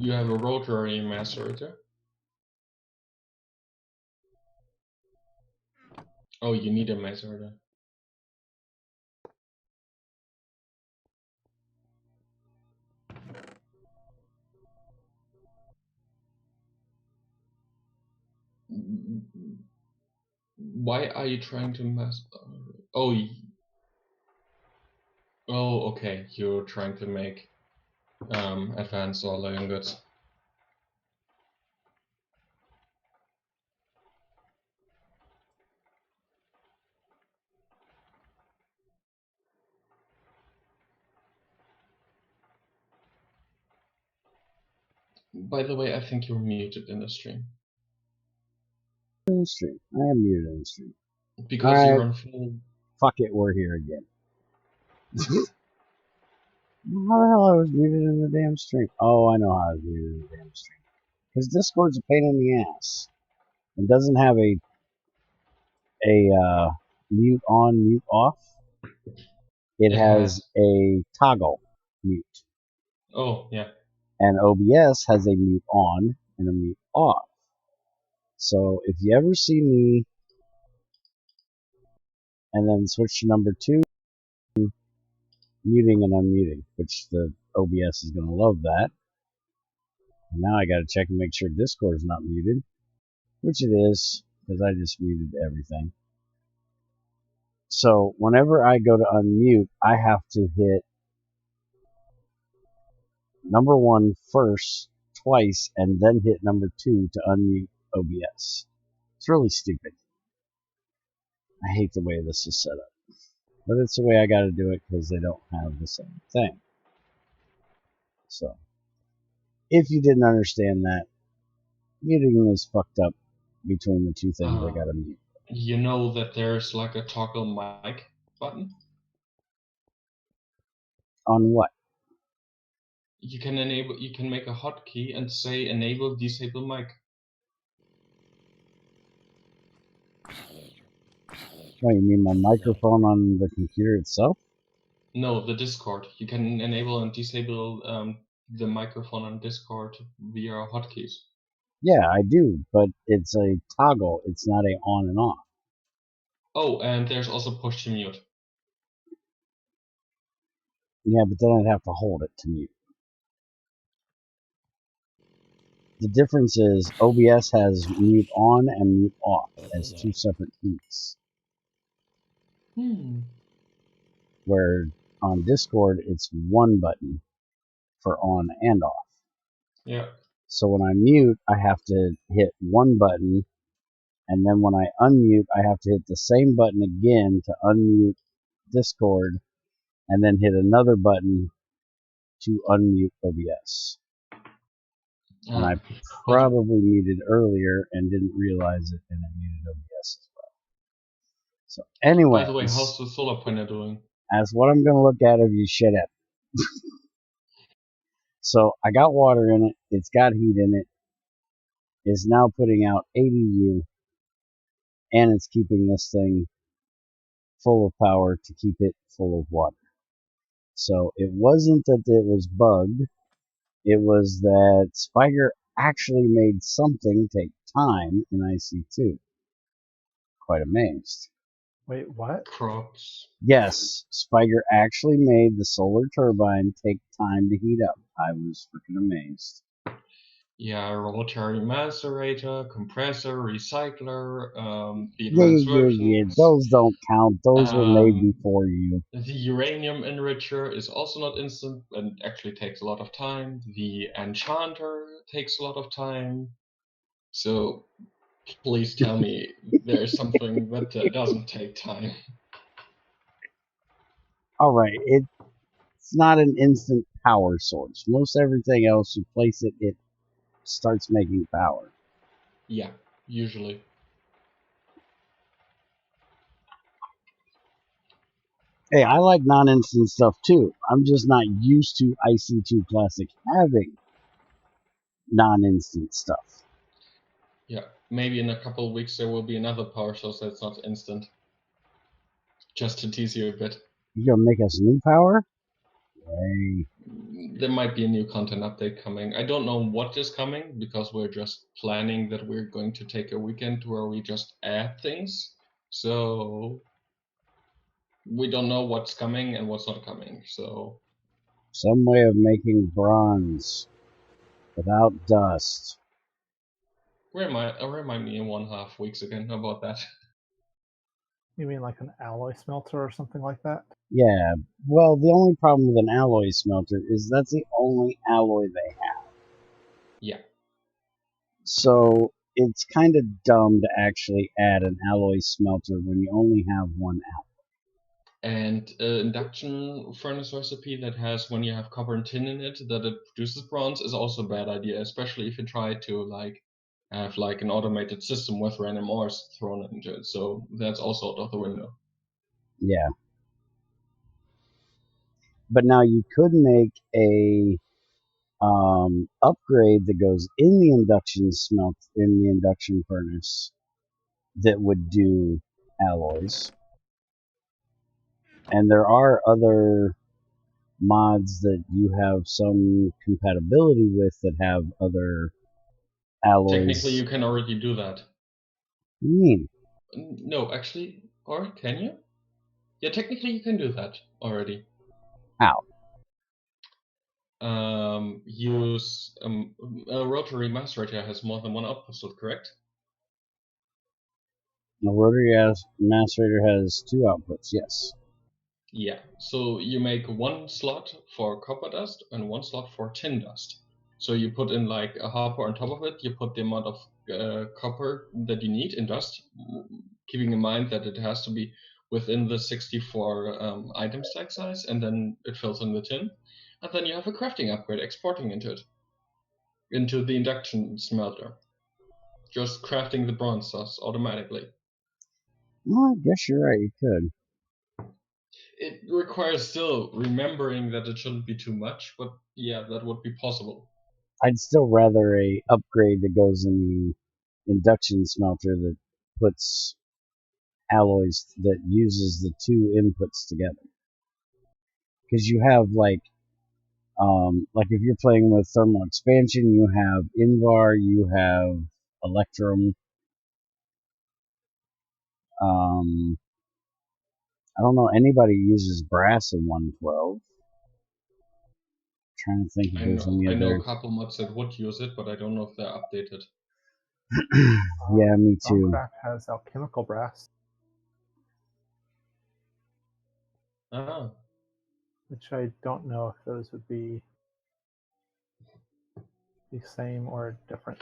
You have a rotary macerator. Oh, you need a macerator. Why are you trying to mass? Oh, oh, okay. You're trying to make advanced or living goods. By the way, I think you're muted in the stream. In the stream. I am muted in the stream. Because you're on full. Fuck it, we're here again. How the hell I was muted in the damn stream? Oh, I know how I was muted in the damn stream. Because Discord's a pain in the ass. It doesn't have a mute on, mute off. It has a toggle mute. Oh, yeah. And OBS has a mute on and a mute off. So if you ever see me and then switch to number 2, muting and unmuting, which the OBS is going to love that. And now I got to check and make sure Discord is not muted, which it is, because I just muted everything. So whenever I go to unmute, I have to hit number 1 first, twice, and then hit number 2 to unmute OBS. It's really stupid. I hate the way this is set up. But it's the way I gotta do it because they don't have the same thing. So, if you didn't understand that, muting is fucked up between the two things I gotta mute. You know that there's like a toggle mic button? On what? You can make a hotkey and say enable, disable mic. Oh, you mean my microphone on the computer itself? No, the Discord. You can enable and disable the microphone on Discord via hotkeys. Yeah, I do, but it's a toggle. It's not a on and off. Oh, and there's also push to mute. Yeah, but then I'd have to hold it to mute. The difference is OBS has mute on and mute off as two separate keys. Where on Discord, it's one button for on and off. Yeah. So when I mute, I have to hit one button, and then when I unmute, I have to hit the same button again to unmute Discord, and then hit another button to unmute OBS. And I probably muted earlier and didn't realize it, and it muted OBS as well. So anyway, by the way, how's the solar panel doing? That's what I'm going to look at if you shut up. So I got water in it. It's got heat in it. It's now putting out 80 U, and it's keeping this thing full of power to keep it full of water. So it wasn't that it was bugged. It was that Spiger actually made something take time in IC2. Quite amazed. Wait, what? Crops. Yes, Spiger actually made the solar turbine take time to heat up. I was freaking amazed. Yeah, rotary macerator, compressor, recycler, the advanced versions. Yeah, those don't count. Those were made before you. The uranium enricher is also not instant and actually takes a lot of time. The enchanter takes a lot of time. So please tell me there is something that doesn't take time. Alright, it's not an instant power source. Most everything else, you place it, it starts making power. Yeah, usually. Hey, I like non-instant stuff too. I'm just not used to IC2 Classic having non-instant stuff. Yeah, maybe in a couple of weeks there will be another power source that's not instant. Just to tease you a bit. You gonna make us new power? Hey. there might be a new content update coming. I don't know what is coming because we're just planning that we're going to take a weekend where we just add things. So we don't know what's coming and what's not coming. So some way of making bronze without dust. remind me in 1.5 weeks again about that. You mean like an alloy smelter or something like that? Yeah, well, the only problem with an alloy smelter is that's the only alloy they have. Yeah. So it's kind of dumb to actually add an alloy smelter when you only have one alloy. And induction furnace recipe that has, when you have copper and tin in it, that it produces bronze is also a bad idea, especially if you try to like have like an automated system with random ores thrown into it. So that's also out of the window. Yeah. But now you could make a upgrade that goes in the induction furnace that would do alloys. And there are other mods that you have some compatibility with that have other alloys. Technically, you can already do that. What do you mean? No, actually, or can you? Yeah, technically you can do that already. How? Use a rotary macerator has more than one output slot, correct? The rotary macerator has two outputs, yes. Yeah, so you make one slot for copper dust and one slot for tin dust. So you put in like a hopper on top of it, you put the amount of copper that you need in dust, keeping in mind that it has to be within the 64 item stack size, and then it fills in the tin. And then you have a crafting upgrade exporting into the induction smelter. Just crafting the bronze dust automatically. Well, I guess you're right, you could. It requires still remembering that it shouldn't be too much, but yeah, that would be possible. I'd still rather a upgrade that goes in the induction smelter that puts alloys that uses the two inputs together. Because you have like if you're playing with thermal expansion, you have Invar, you have Electrum. I don't know anybody uses brass in 112. Trying to think if there's any I know other. a couple mods that would use it, but I don't know if they're updated. Yeah, me too. Minecraft has alchemical brass, Ah, which I don't know if those would be the same or different.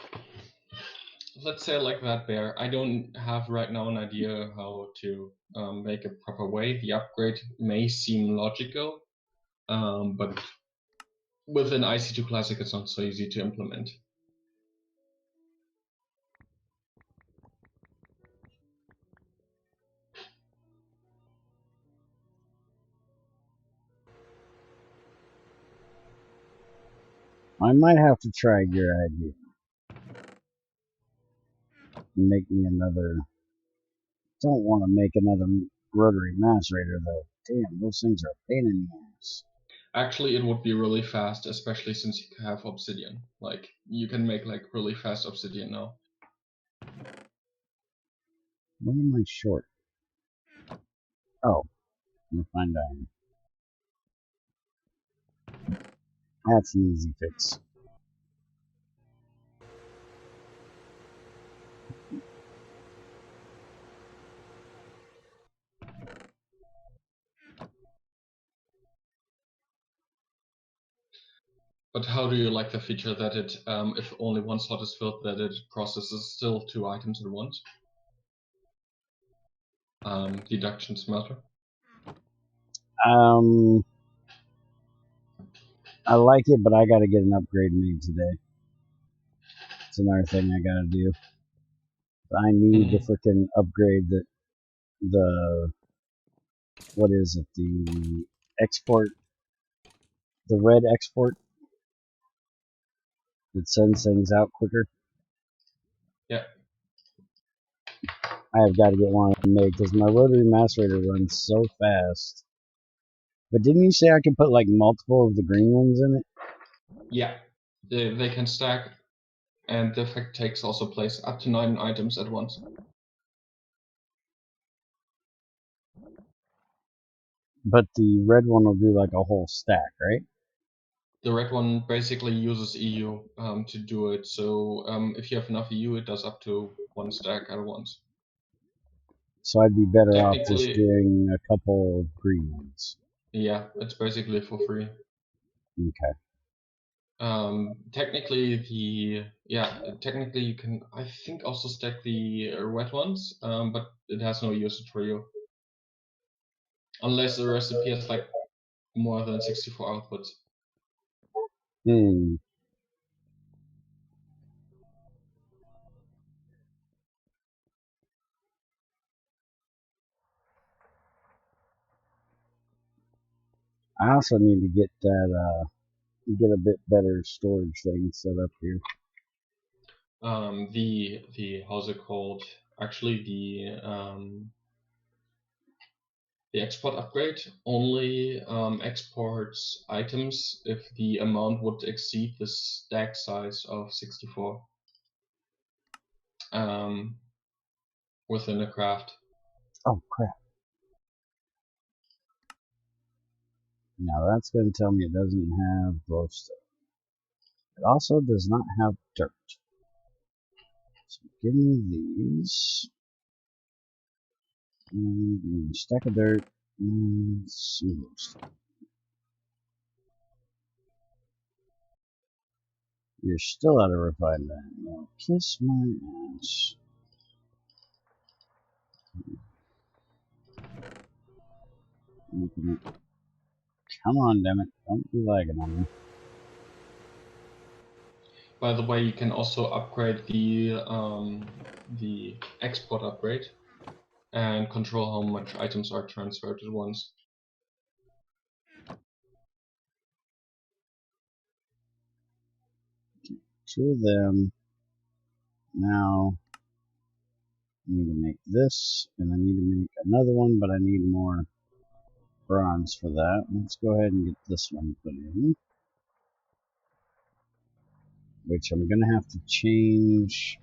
let's say like that, Bear. I don't have right now an idea how to make a proper way. The upgrade may seem logical, but with an IC2 Classic, it's not so easy to implement. I might have to try your idea. Make me another. Don't want to make another rotary macerator though. Damn, those things are a pain in the ass. Actually, it would be really fast, especially since you have obsidian. Like, you can make like really fast obsidian now. What am I short? Oh, refined iron. That's an easy fix. But how do you like the feature that it, if only one slot is filled, that it processes still 2 items at once? Deduction smelter. I like it, but I gotta get an upgrade made today. It's another thing I gotta do. I need the freaking upgrade that what is it? The export, the red export that sends things out quicker. Yeah. I have got to get one made because my rotary macerator runs so fast. But didn't you say I could put like multiple of the green ones in it? Yeah, they can stack, and the effect takes also place up to 9 items at once. But the red one will do like a whole stack, right? The red one basically uses EU to do it, so if you have enough EU, it does up to 1 stack at once. So I'd be better off just Technically, doing a couple of green ones. yeah, it's basically for free. Okay. Technically you can, I think, also stack the red ones, but it has no usage for you. Unless the recipe has like more than 64 outputs. I also need to get that, get a bit better storage thing set up here. The how's it called? Actually, the export upgrade only exports items if the amount would exceed the stack size of 64 within a craft. Oh crap. Now that's going to tell me it doesn't have glowstone. It also does not have dirt. So give me these. And give me a stack of dirt and some glowstone. You're still out of refined iron. Now kiss my ass. Come on, damn it. Don't be lagging on me. By the way, you can also upgrade the export upgrade and control how much items are transferred at once. Two of them. Now I need to make this, and I need to make another one, but I need more bronze for that. Let's go ahead and get this one put in. Which I'm going to have to change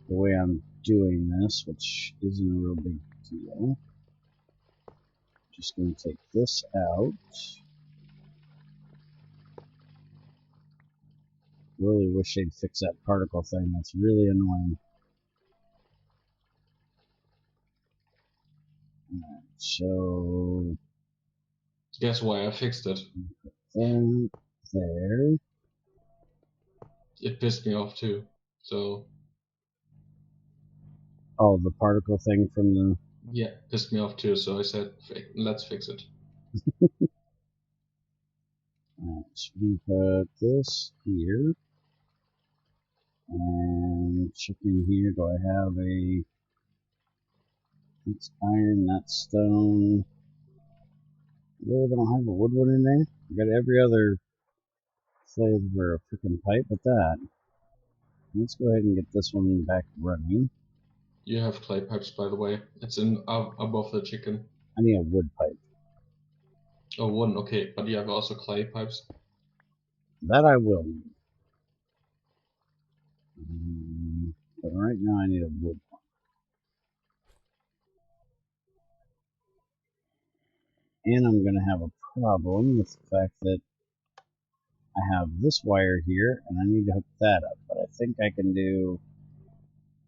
the way I'm doing this, which isn't a real big deal. Just going to take this out. Really wish they'd fix that particle thing. That's really annoying. Alright, so Guess why I fixed it? there. It pissed me off too. So Oh, the particle thing from the... yeah, pissed me off too. So I said, let's fix it. Alright, so we put this here. And check in here. Do I have a... That's iron, that's stone. Really don't have a wood one in there. I got every other flavor of freaking pipe but that. Let's go ahead and get this one back running. You have clay pipes, by the way. It's in above the chicken. I need a wood pipe. Oh, one, okay. But you have also clay pipes. That I will need. But right now I need a wood one. And I'm going to have a problem with the fact that I have this wire here and I need to hook that up. But I think I can do...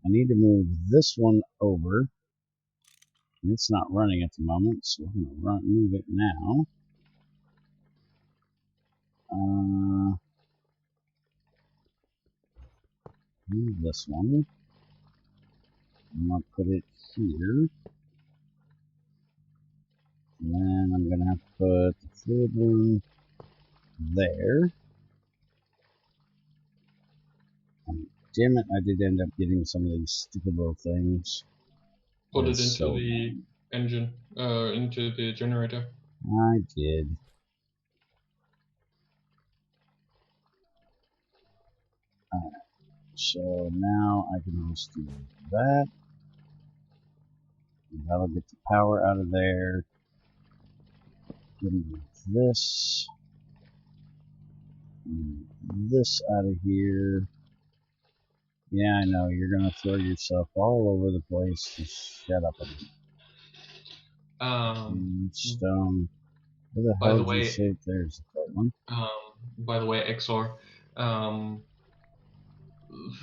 I need to move this one over. And it's not running at the moment, so we're going to move it now. Move this one. I'm going to put it here. And then I'm going to have to put the fluid one there. And damn it, I did end up getting some of these stupid little things. Put it into the engine, into the generator. I did. Alright, so now I can just do that. And that'll get the power out of there. Give me this. This out of here. Yeah, I know, you're gonna throw yourself all over the place. Just shut up a minute. Stone. Where the By hell the did you way, say there's a third one? XOR,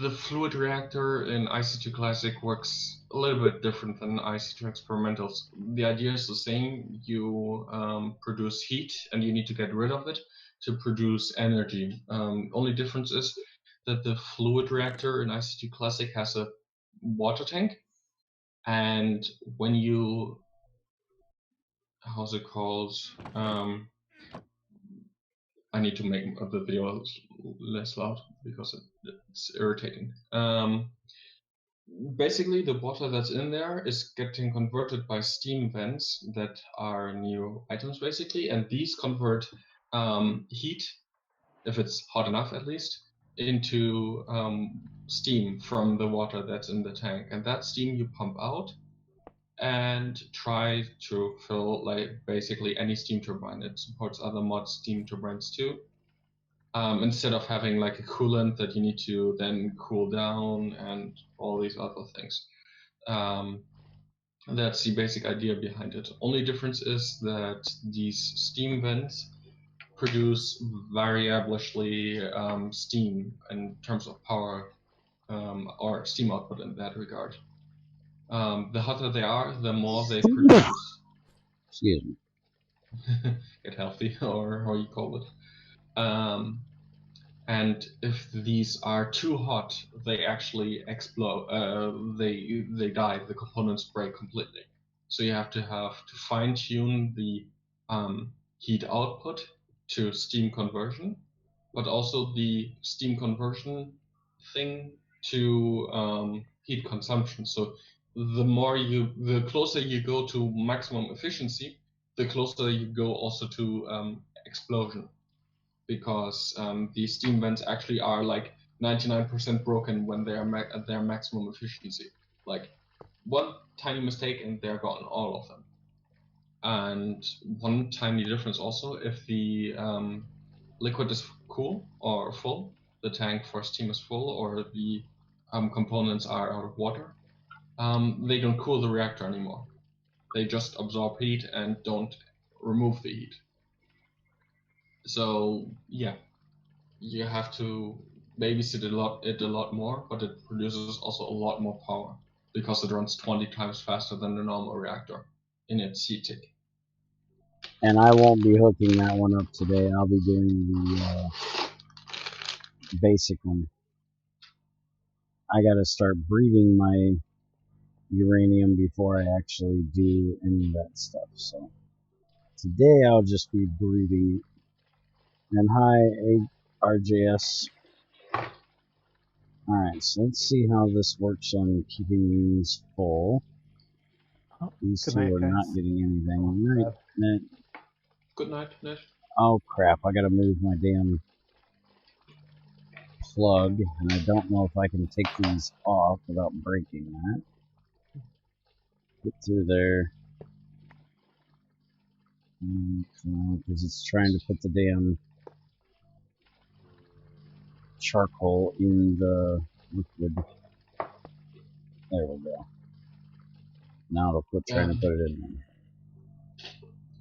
the fluid reactor in IC2 Classic works a little bit different than IC2 Experimentals. The idea is the same. You produce heat and you need to get rid of it to produce energy. Only difference is that the fluid reactor in IC2 Classic has a water tank, and when you, how's it called? I need to make the video less loud because it's irritating. Basically, the water that's in there is getting converted by steam vents that are new items, basically, and these convert heat, if it's hot enough at least, into steam from the water that's in the tank. And that steam you pump out and try to fill like basically any steam turbine. It supports other mod steam turbines too. Instead of having like a coolant that you need to then cool down and all these other things. That's the basic idea behind it. Only difference is that these steam vents produce variably steam in terms of power or steam output in that regard. The hotter they are, the more they produce. Excuse me. Get healthy, or how you call it. And if these are too hot, they actually explode. They die. The components break completely. So you have to fine tune the heat output to steam conversion, but also the steam conversion thing to heat consumption. So the closer you go to maximum efficiency, the closer you go also to explosion. Because these steam vents actually are like 99% broken when they are at their maximum efficiency. Like one tiny mistake and they're gone, all of them. And one tiny difference also, if the liquid is cool or full, the tank for steam is full, or the components are out of water, they don't cool the reactor anymore. They just absorb heat and don't remove the heat. So yeah, you have to babysit it a lot more, but it produces also a lot more power because it runs 20 times faster than the normal reactor in its heat tick. And I won't be hooking that one up today. I'll be doing the basic one. I gotta start breeding my uranium before I actually do any of that stuff. So today I'll just be breeding. And hi, RJS. Alright, so let's see how this works on keeping these full. Oh, These good two night, are guys. not getting anything. Oh, Night, bad. Net. Good night, Ned. Oh crap, I gotta move my damn plug, and I don't know if I can take these off without breaking that. Get through there. Because it's trying to put the damn charcoal in the liquid. There we go. Now it'll quit trying to put it in there.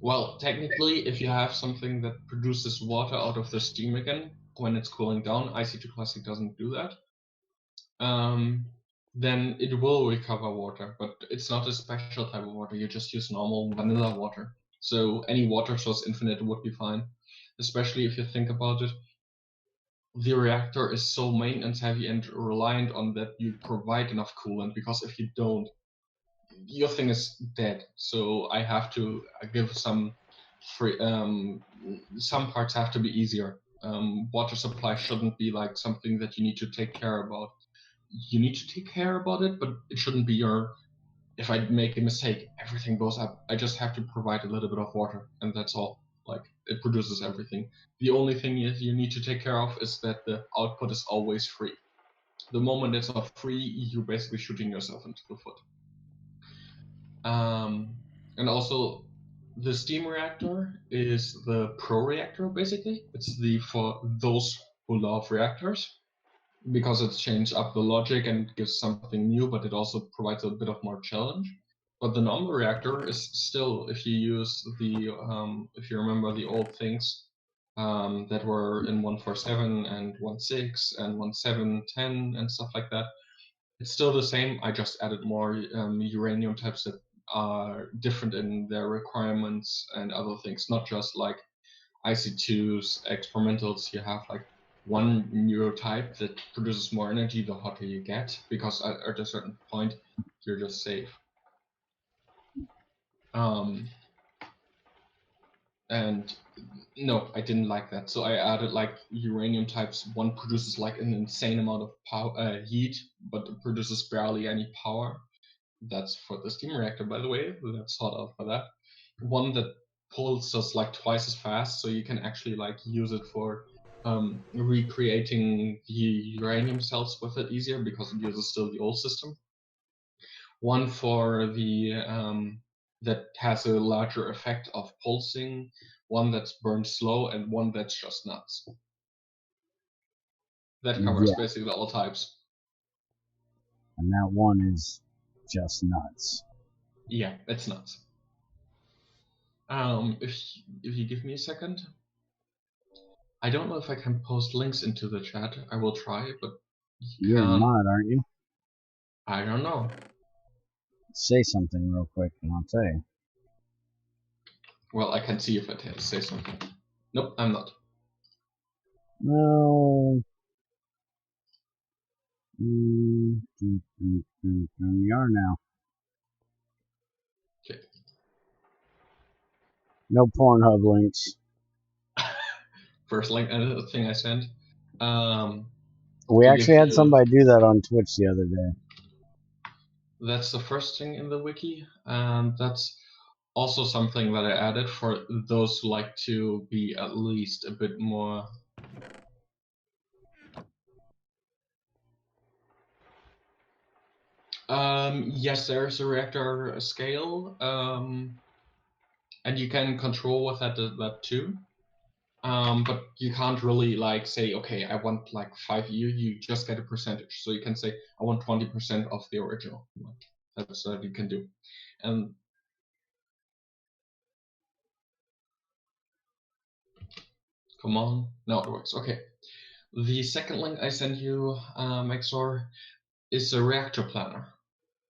Well, technically, if you have something that produces water out of the steam again when it's cooling down, IC2 Classic doesn't do that. Then it will recover water, but it's not a special type of water. You just use normal vanilla water. So any water source infinite would be fine, especially if you think about it. The reactor is so maintenance heavy and reliant on that you provide enough coolant, because if you don't, your thing is dead. So I have to give some free. Some parts have to be easier. Water supply shouldn't be like something that you need to take care about. You need to take care about it, but it shouldn't be your. If I make a mistake, everything goes up. I just have to provide a little bit of water, and that's all. Like, it produces everything. The only thing you need to take care of is that the output is always free. The moment it's not free, you're basically shooting yourself into the foot. And also, the steam reactor is the pro reactor, basically. It's for those who love reactors, because it's changed up the logic and gives something new, but it also provides a bit of more challenge. But the normal reactor is still, if you use the, if you remember the old things that were in 147 and 1.6 and 1.7.10 and stuff like that, it's still the same. I just added more uranium types that are different in their requirements and other things, not just like IC2's experimentals. You have like one neurotype that produces more energy the hotter you get, because at a certain point you're just safe. And no, I didn't like that, so I added like uranium types. One produces like an insane amount of power, heat, but it produces barely any power. That's for the steam reactor, by the way. That's thought out for that. One that pulls just like twice as fast, so you can actually like use it for recreating the uranium cells with it easier, because it uses still the old system. One for the that has a larger effect of pulsing, one that's burned slow, and one that's just nuts. That covers basically all types. And that one is just nuts. Yeah, it's nuts. If you give me a second. I don't know if I can post links into the chat. I will try, but You're not, aren't you? I don't know. Say something real quick and I'll tell you. Well, I can see if I say something. Nope, I'm not. No. You are now. Okay. No Pornhub links. First link thing I sent. We actually had somebody do that on Twitch the other day. That's the first thing in the wiki, and that's also something that I added for those who like to be at least a bit more. Yes, there's a reactor scale, and you can control with that too. But you can't really like say, okay, I want like 5 EU. You just get a percentage. So you can say, I want 20% of the original. That's what you can do. And come on, now it works. Okay. The second link I sent you, XOR, is a reactor planner,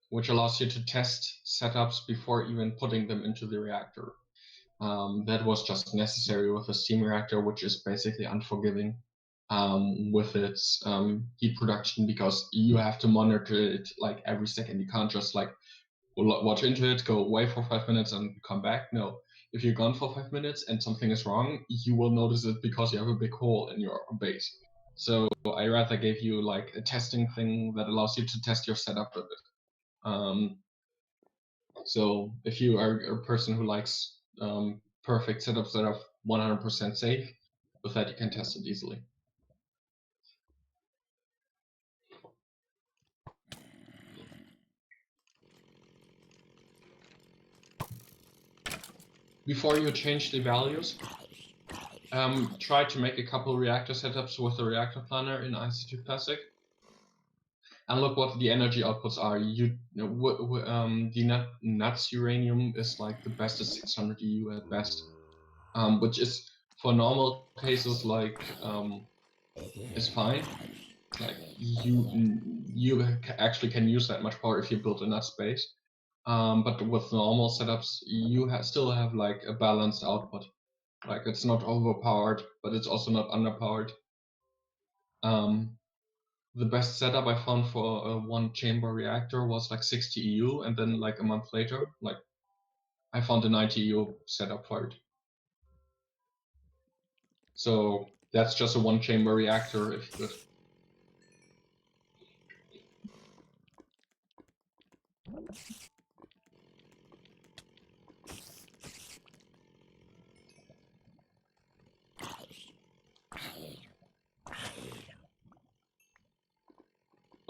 which allows you to test setups before even putting them into the reactor. That was just necessary with a steam reactor, which is basically unforgiving with its heat production, because you have to monitor it like every second. You can't just like watch into it, go away for 5 minutes and come back. No, if you're gone for 5 minutes and something is wrong, you will notice it because you have a big hole in your base. So I rather gave you like a testing thing that allows you to test your setup a bit. So if you are a person who likes perfect setups that are 100% safe, with that you can test it easily. Before you change the values, try to make a couple reactor setups with the reactor planner in IC2 Classic, and look what the energy outputs are. The nuts uranium is like the best is 600 EU at best, which is for normal cases like is fine. Like you actually can use that much power if you build enough space. But with normal setups, you still have like a balanced output. Like it's not overpowered, but it's also not underpowered. The best setup I found for a one-chamber reactor was like 60 EU, and then like a month later, like I found a 90 EU setup for it. So that's just a one-chamber reactor if you could.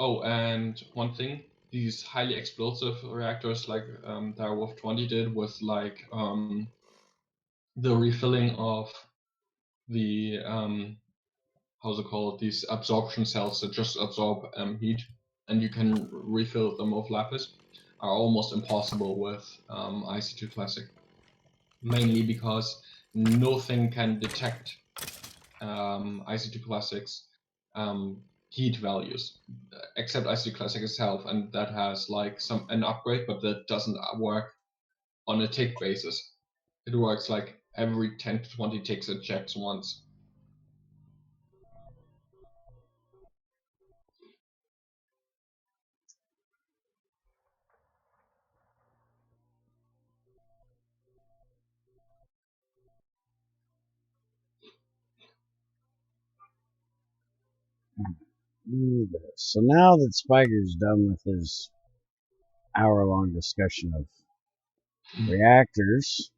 Oh, and one thing, these highly explosive reactors like Direwolf 20 did with like the refilling of the how's it called? These absorption cells that just absorb heat, and you can refill them with lapis, are almost impossible with IC2 Classic. Mainly because nothing can detect IC2 Classic's heat values, except IC2 Classic itself, and that has like an upgrade, but that doesn't work on a tick basis. It works like every 10 to 20 ticks it checks once. So now that Spiker's done with his hour-long discussion of reactors,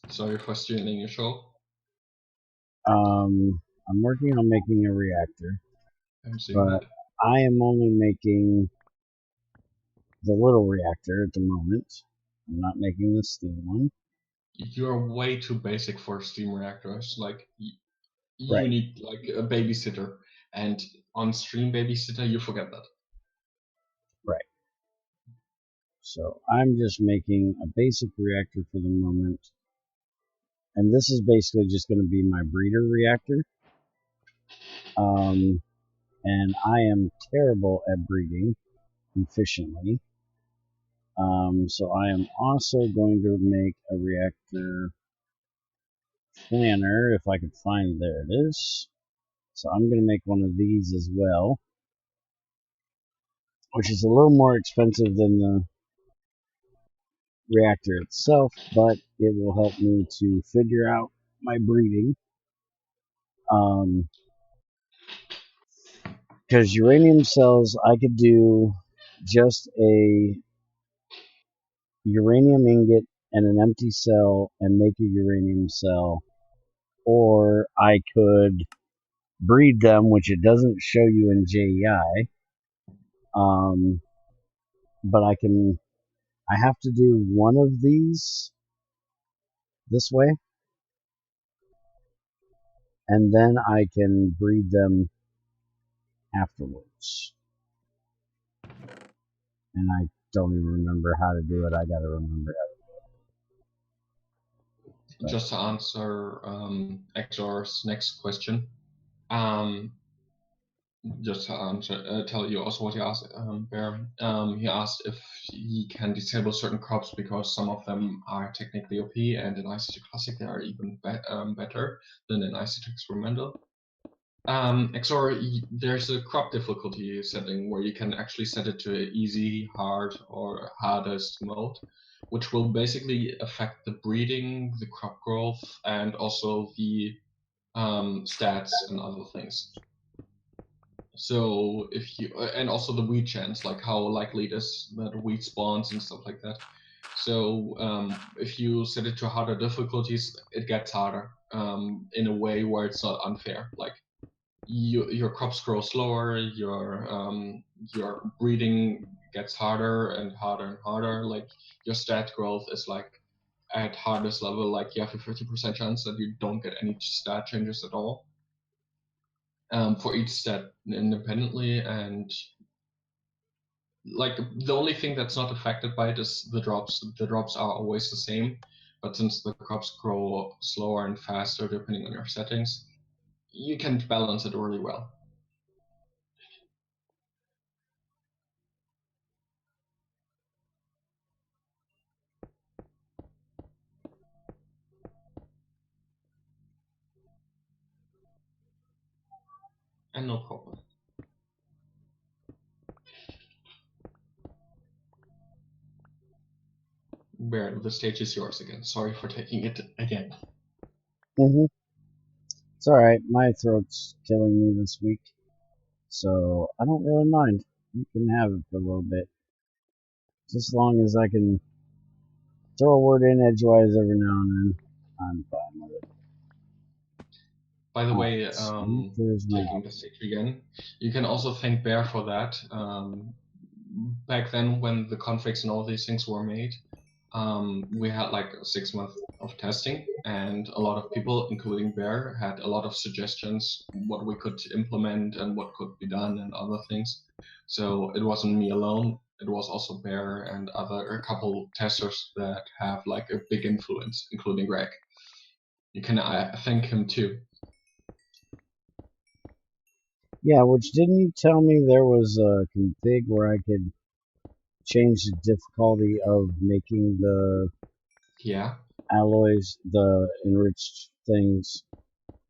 Sorry for stealing your show. I'm working on making a reactor, I'm seeing but that. I am only making the little reactor at the moment. I'm not making the steam one. You're way too basic for steam reactors. Like you Right. need like a babysitter, and on stream babysitter you forget that. Right. So I'm just making a basic reactor for the moment. And this is basically just going to be my breeder reactor. And I am terrible at breeding efficiently. So I am also going to make a reactor planner, if I could find, there it is. So I'm going to make one of these as well, which is a little more expensive than the reactor itself, but it will help me to figure out my breeding. Because uranium cells, I could do just a uranium ingot and an empty cell and make a uranium cell, or I could breed them, which it doesn't show you in JEI. But I have to do one of these this way, and then I can breed them afterwards. And I don't even remember how to do it. I gotta remember how to do it. Just to answer Exor's next question, just to answer, tell you also what he asked, Bear. He asked if he can disable certain crops because some of them are technically OP, and in IC2 Classic they are even better than in IC2 Experimental. Exor, there's a crop difficulty setting where you can actually set it to easy, hard, or hardest mode, which will basically affect the breeding, the crop growth, and also the stats and other things. So if you, and also the weed chance, like how likely it is that weed spawns and stuff like that. So if you set it to harder difficulties, it gets harder in a way where it's not unfair. Like your crops grow slower, your breeding gets harder and harder and harder. Like your stat growth is like at hardest level, like you have a 50% chance that you don't get any stat changes at all. For each stat independently, and like the only thing that's not affected by it is the drops. The drops are always the same, but since the crops grow slower and faster depending on your settings, you can balance it really well. And no problem. Bear, the stage is yours again. Sorry for taking it again. It's alright, my throat's killing me this week, so I don't really mind. You can have it for a little bit. Just as long as I can throw a word in edgewise every now and then, I'm fine with it. By the way, there's my taking the stage again, you can also thank Bear for that. Back then, when the configs and all these things were made, we had like 6 months of testing, and a lot of people, including Bear, had a lot of suggestions what we could implement and what could be done and other things. So it wasn't me alone. It was also Bear and a couple testers that have like a big influence, including Greg. You can thank him too. Yeah, which didn't you tell me there was a config where I could change the difficulty of making the alloys, the enriched things?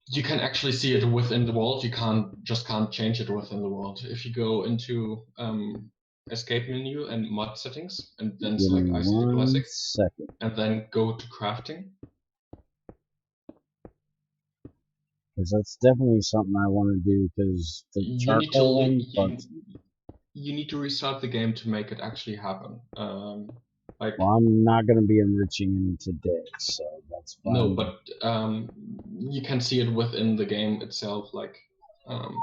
You can actually see it within the world. You can't change it within the world. If you go into escape menu and mod settings, and then select IC2 Classic, second. and then go to crafting. Because that's definitely something I want to do, because the charcoal one bugs me. You need to restart the game to make it actually happen. Well, I'm not going to be enriching any today, so that's fine. No, but you can see it within the game itself, like. Okay,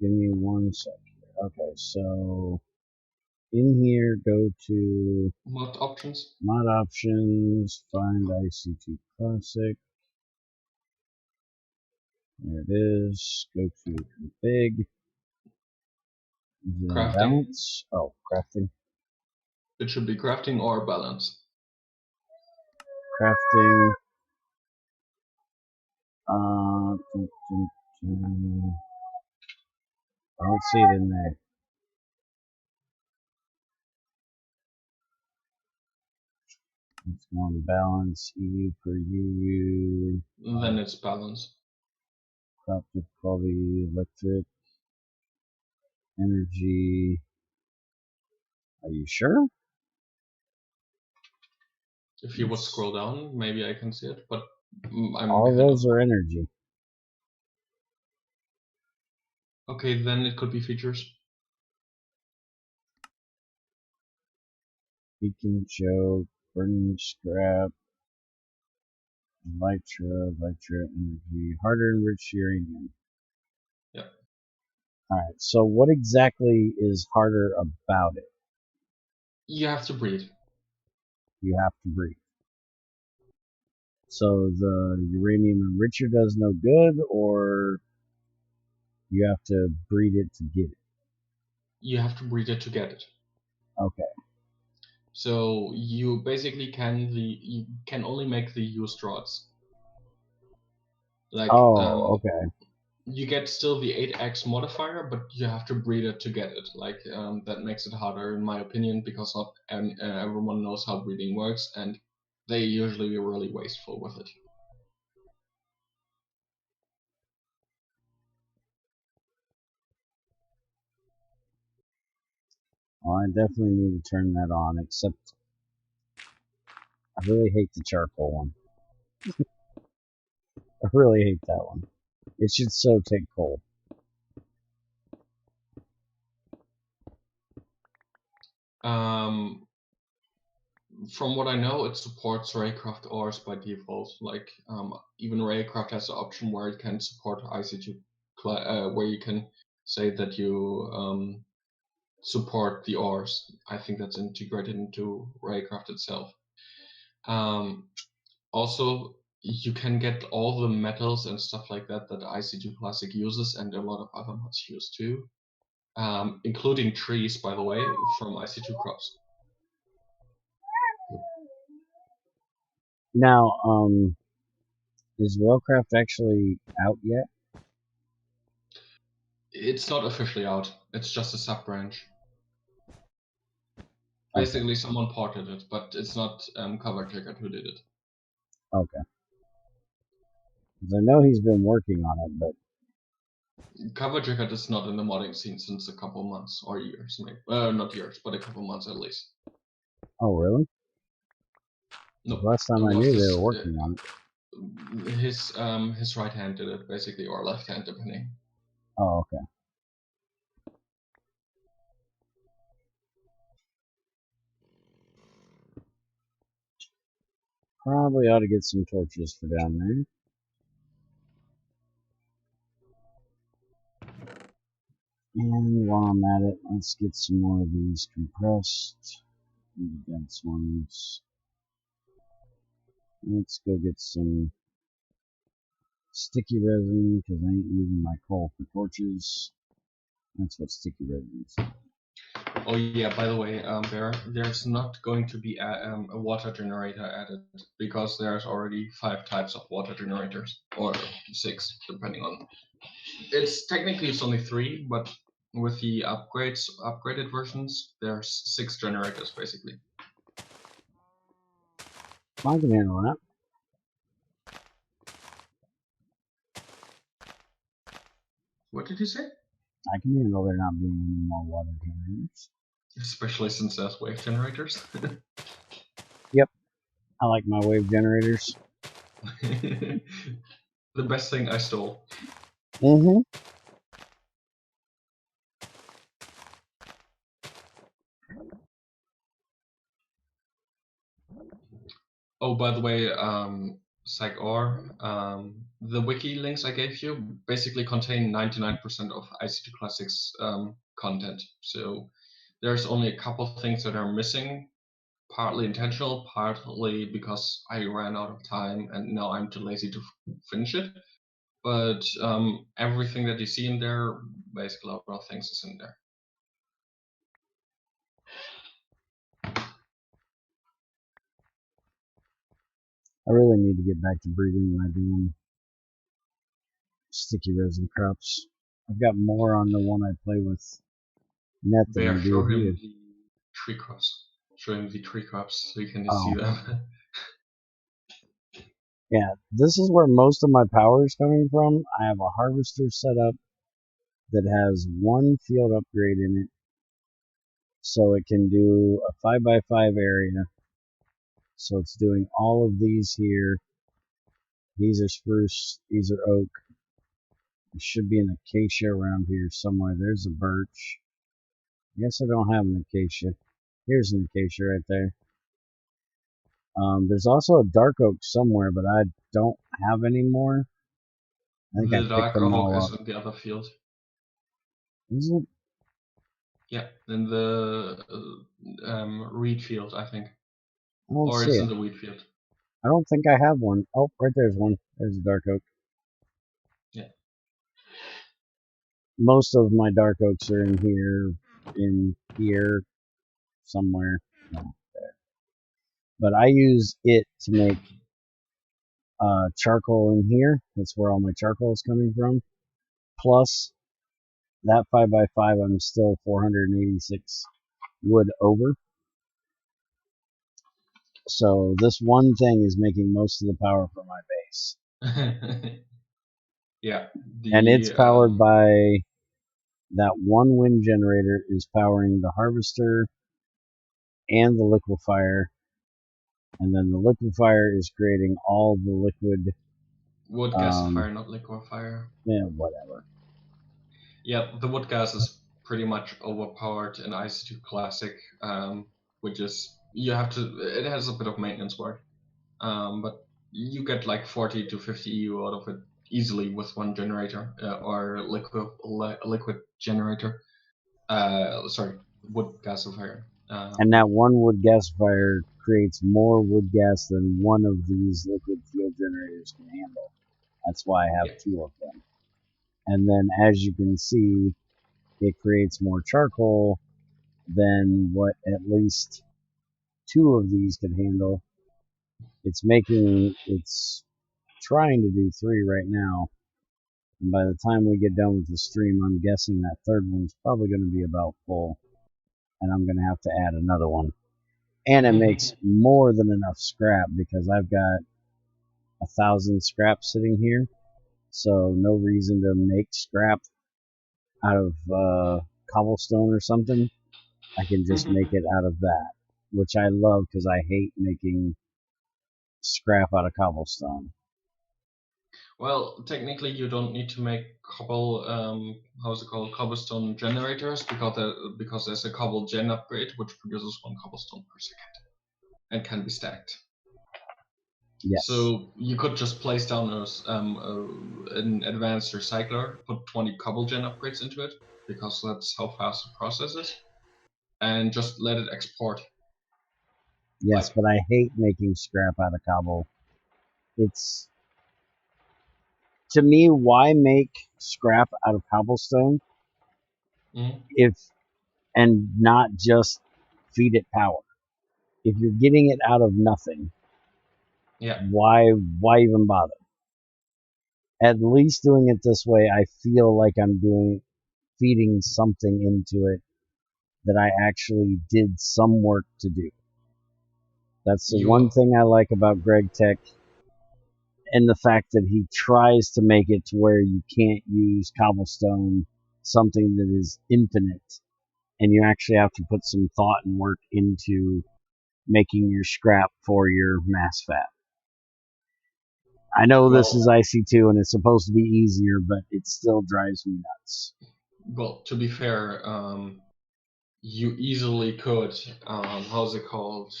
give me 1 second. Okay, so in here, go to mod options. Mod options, find IC2 Classic. There it is. Go to config. Crafting. Balance. Oh, crafting. It should be crafting or balance. Crafting. I don't see it in there. It's going balance, EU per UU. Then it's balance. Crop difficulty, electric, energy. Are you sure? If you would scroll down, maybe I can see it, but all those are energy. Okay, then it could be features. Beacon choke, burning scrap, Elytra, energy, harder enriched uranium. Yeah. Alright, so what exactly is harder about it? You have to breed. You have to breed. So the uranium enricher does no good, or you have to breed it to get it? You have to breed it to get it. Okay. So you basically you can only make the used rods. Like, okay. You get still the 8x modifier, but you have to breed it to get it. Like, that makes it harder, in my opinion, because not everyone knows how breeding works, and they usually are really wasteful with it. Well, I definitely need to turn that on, except I really hate the charcoal one. I really hate that one. It should so take coal. From what I know, it supports Raycraft ores by default. Like, even Raycraft has an option where it can support IC2, where you can say that you support the ores. I think that's integrated into Raycraft itself. Also, you can get all the metals and stuff like that that IC2 Classic uses, and a lot of other mods use too, including trees, by the way, from IC2 crops. Now, is Railcraft actually out yet? It's not officially out. It's just a sub branch. Basically, someone ported it, but it's not Cover Ticket who did it. Okay. Because I know he's been working on it, but Cover Ticket is not in the modding scene since a couple months or years, maybe. Not years, but a couple months at least. Oh, really? No. Last time I knew they were working on it. His right hand did it, basically, or left hand, depending. Oh, okay. Probably ought to get some torches for down there. And while I'm at it, let's get some more of these compressed. The dense ones. Let's go get some sticky resin because I ain't using my coal for torches. That's what sticky resin is. Oh yeah, by the way, there's not going to be a water generator added because there's already 5 types of water generators, or 6, depending on. It's only 3, but with the upgraded versions, there's 6 generators basically. I can handle that. What did you say? I can handle there not being any more water generators. Especially since there's wave generators. Yep, I like my wave generators. The best thing I stole. Mm-hmm. Oh, by the way, the wiki links I gave you basically contain 99% of IC2 Classic's content. So there's only a couple things that are missing, partly intentional, partly because I ran out of time and now I'm too lazy to finish it. But everything that you see in there, basically a lot of things is in there. I really need to get back to breeding my damn sticky resin crops. I've got more on the one I play with net than I Bear, do show him here. the tree crops. Show him the tree crops so you can Oh. see them. Yeah, this is where most of my power is coming from. I have a harvester set up that has one field upgrade in it, so it can do a 5x5 area. So it's doing all of these here. These are spruce, these are oak. There should be an acacia around here somewhere. There's a birch. I guess I don't have an acacia. Here's an acacia right there. There's also a dark oak somewhere, but I don't have any more. I think I The picked dark them oak all is up. in the other field. Is it? Yeah, in the reed field, I think. I don't Or see it's it. in the wheat field. I don't think I have one. Oh, right there's one. There's a dark oak. Yeah. Most of my dark oaks are in here, somewhere. No, there. But I use it to make charcoal in here. That's where all my charcoal is coming from. Plus, that 5x5, I'm still 486 wood over. So this one thing is making most of the power for my base. Yeah. And it's powered by that one wind generator is powering the harvester and the liquefier. And then the liquefier is creating all the liquid. Wood gasifier, not liquefier. Yeah, whatever. Yeah, the wood gas is pretty much overpowered in IC2 Classic, which is it has a bit of maintenance work, but you get like 40 to 50 EU out of it easily with one generator or liquid generator. Sorry, wood gasifier. And that one wood gasifier creates more wood gas than one of these liquid fuel generators can handle. That's why I have 2 of them. And then, as you can see, it creates more charcoal than what at least 2 of these could handle. It's trying to do 3 right now. And by the time we get done with the stream, I'm guessing that third one's probably going to be about full. And I'm going to have to add another one. And it makes more than enough scrap because I've got 1,000 scrap sitting here. So no reason to make scrap out of cobblestone or something. I can just make it out of that, which I love because I hate making scrap out of cobblestone. Well, technically, you don't need to make cobblestone generators because there's a cobble gen upgrade which produces 1 cobblestone per second and can be stacked. Yes. So you could just place down an advanced recycler, put 20 cobble gen upgrades into it because that's how fast the process is, and just let it export. Yes, but I hate making scrap out of cobble. It's, to me, why make scrap out of cobblestone Mm, if, and not just feed it power? If you're getting it out of nothing, yeah, why even bother? At least doing it this way, I feel like I'm feeding something into it that I actually did some work to do. That's the one you thing I like about Greg Tech, and the fact that he tries to make it to where you can't use cobblestone, something that is infinite, and you actually have to put some thought and work into making your scrap for your mass fat. I know this is well, IC2 and it's supposed to be easier, but it still drives me nuts. well. To be fair, you easily could. How's it called?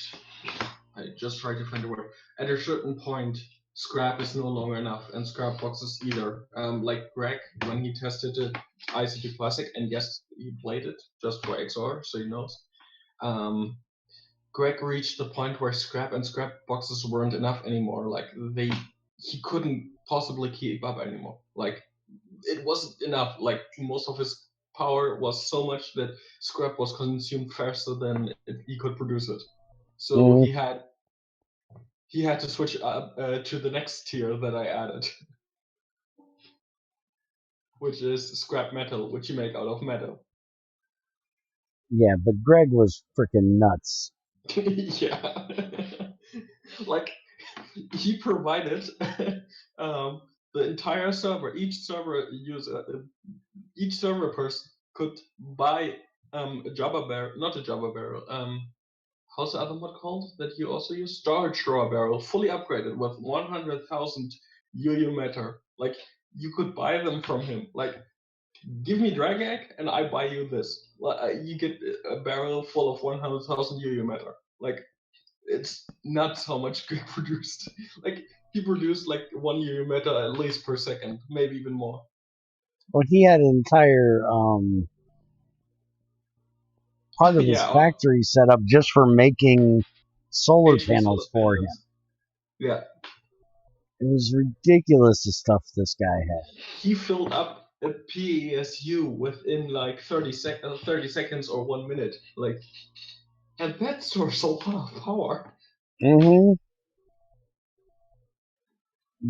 I just try to find the word. At a certain point, scrap is no longer enough, and scrap boxes either. Like Greg, when he tested it, IC2 Classic, and yes, he played it just for XR, so he knows. Um, Greg reached the point where scrap and scrap boxes weren't enough anymore. Like he couldn't possibly keep up anymore. Like it wasn't enough. Like most of his power was so much that scrap was consumed faster than he could produce it. So Mm, he had to switch up to the next tier that I added, which is scrap metal, which you make out of metal. yeah, but Greg was freaking nuts. Yeah, like he provided the entire server. Each server person could buy a Java barrel, not a Java barrel. How's the other mod called that you also use? Storage drawer barrel, fully upgraded with 100,000 UU matter. Like you could buy them from him. Like give me drag egg and I buy you this. You get a barrel full of 100,000 UU matter. Like it's nuts how much Greg produced. Like he produced like 1 UU matter at least per second, maybe even more. Well, he had an entire part of his Yeah, factory set up just for making solar HV solar panels for him. panels. Yeah, It was ridiculous the stuff this guy had. he filled up a PASU within like 30 seconds or 1 minute. Like, and that source a lot of power. Mm-hmm.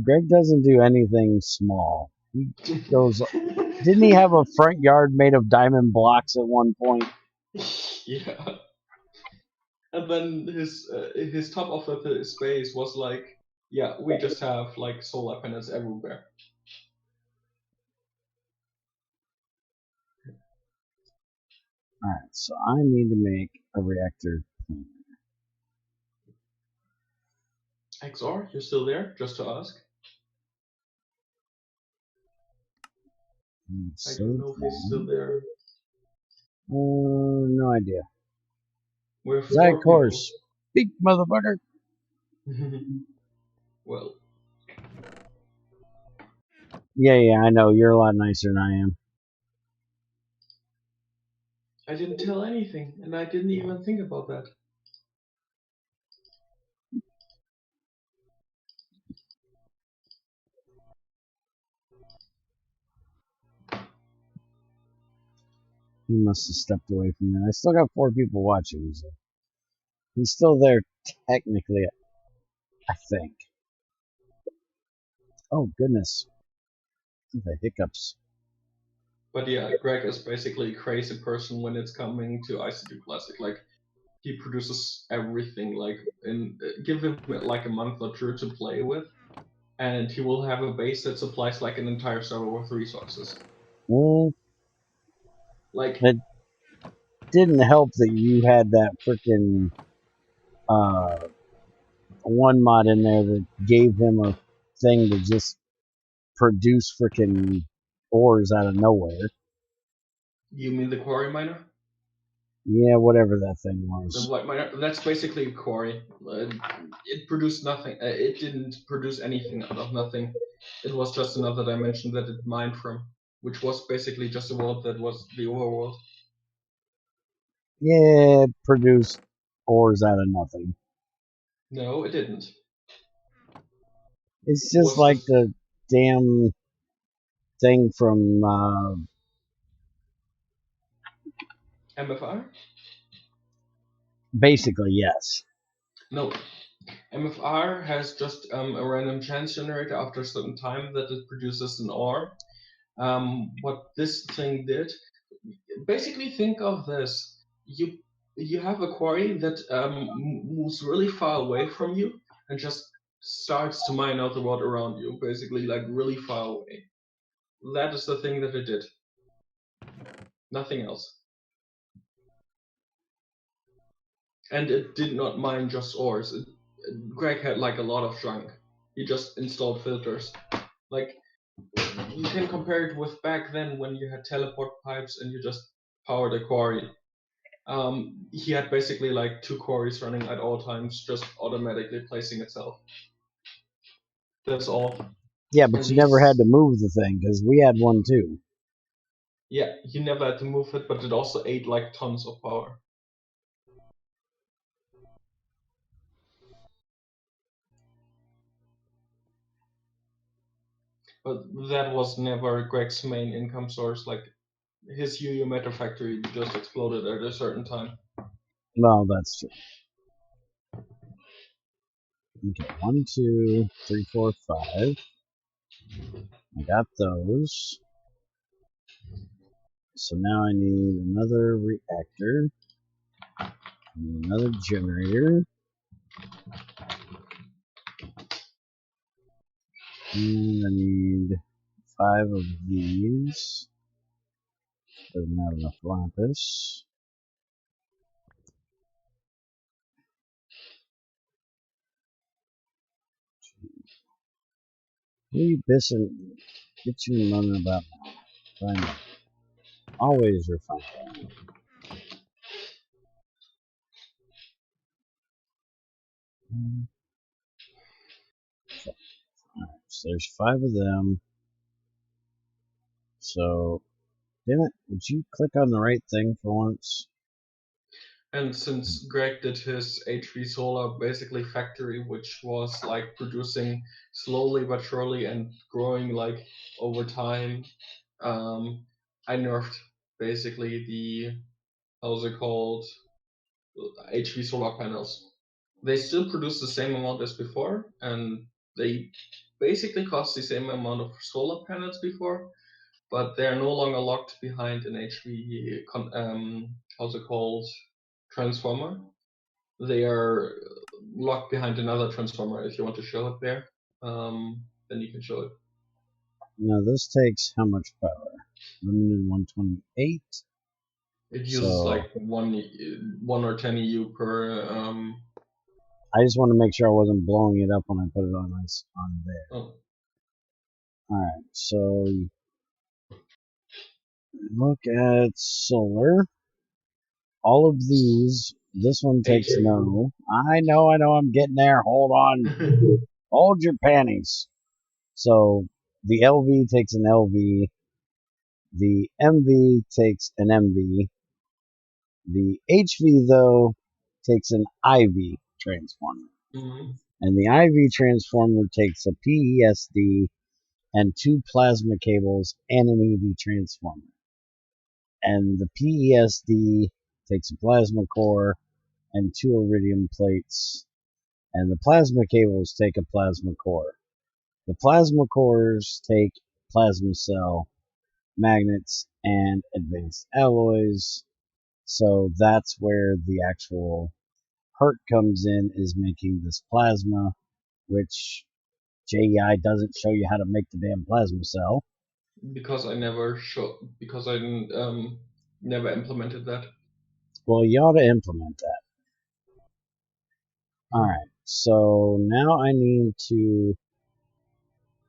Greg doesn't do anything small. He goes. Didn't he have a front yard made of diamond blocks at one point? Yeah, and then his top of the space was like, yeah, we just have like solar panels everywhere. All right, so I need to make a reactor. XR, you're still there? Just to ask. I don't Save know if he's still that. there. No idea. We're Of 4 people. course, big motherfucker. Well, Yeah, I know. You're a lot nicer than I am. I didn't tell anything, and I didn't even think about that. He must have stepped away from there. I still got 4 people watching, so he's still there technically, I think. Oh goodness, the hiccups. But yeah, Greg is basically a crazy person when it's coming to IC2 Classic. Like he produces everything. Like give him like a month or two to play with, and he will have a base that supplies like an entire server with resources. Mm, Like it didn't help that you had that freaking one mod in there that gave him a thing to just produce freaking ores out of nowhere. you mean the quarry miner? Yeah, whatever that thing The was. white miner? That's basically a quarry. It produced nothing. It didn't produce anything out of nothing. It was just another dimension that it mined from, which was basically just a world that was the overworld. Yeah, it produced ores out of nothing. No, it didn't. It's just Was like this the damn thing from MFR? basically, yes. No. MFR has just a random chance generator after a certain time that it produces an ore. What this thing did, basically think of this. You have a quarry that moves really far away from you and just starts to mine out the world around you, basically like really far away. That is the thing that it did. Nothing else. And it did not mine just ores. Greg had like a lot of junk. He just installed filters. Like, you can compare it with back then when you had teleport pipes and you just powered a quarry. He had basically like 2 quarries running at all times, just automatically placing itself. That's all. Yeah, but And you never had these, to move the thing because we had one too. yeah, you never had to move it, but it also ate like tons of power. But that was never Greg's main income source. Like, his UU Matter factory just exploded at a certain time. Well, that's true. Okay, 1, 2, 3, 4, 5. I got those. So now I need another reactor. I need another generator. And I need 5 of these. Doesn't have enough lapis. What are you bitching moaning about now? Find out. Always refine that. Alright, so there's 5 of them. So, damn it, would you click on the right thing for once? And since Greg did his HV Solar basically factory, which was like producing slowly but surely and growing like over time, I nerfed basically the, how's it called, HV solar panels. They still produce the same amount as before, and they basically cost the same amount of solar panels before, but they are no longer locked behind an HV, how's it called, transformer. They are locked behind another transformer. If you want to show it there, then you can show it. Now this takes how much power? Limited 128. It uses So like one or 10 EU per. I just want to make sure I wasn't blowing it up when I put it on there. Oh. Alright, so look at solar. All of these, this one takes no. I know, I'm getting there. Hold on. Hold your panties. So the LV takes an LV. The MV takes an MV. The HV, though, takes an IV transformer. Mm-hmm. And the IV transformer takes a PESD and 2 plasma cables and an EV transformer. And the PESD takes a plasma core and 2 iridium plates. And the plasma cables take a plasma core. The plasma cores take plasma cell, magnets, and advanced alloys. So that's where the actual hurt comes in, is making this plasma, which JEI doesn't show you how to make the damn plasma cell. Because I never never implemented that. Well, you ought to implement that. Alright, so now I need to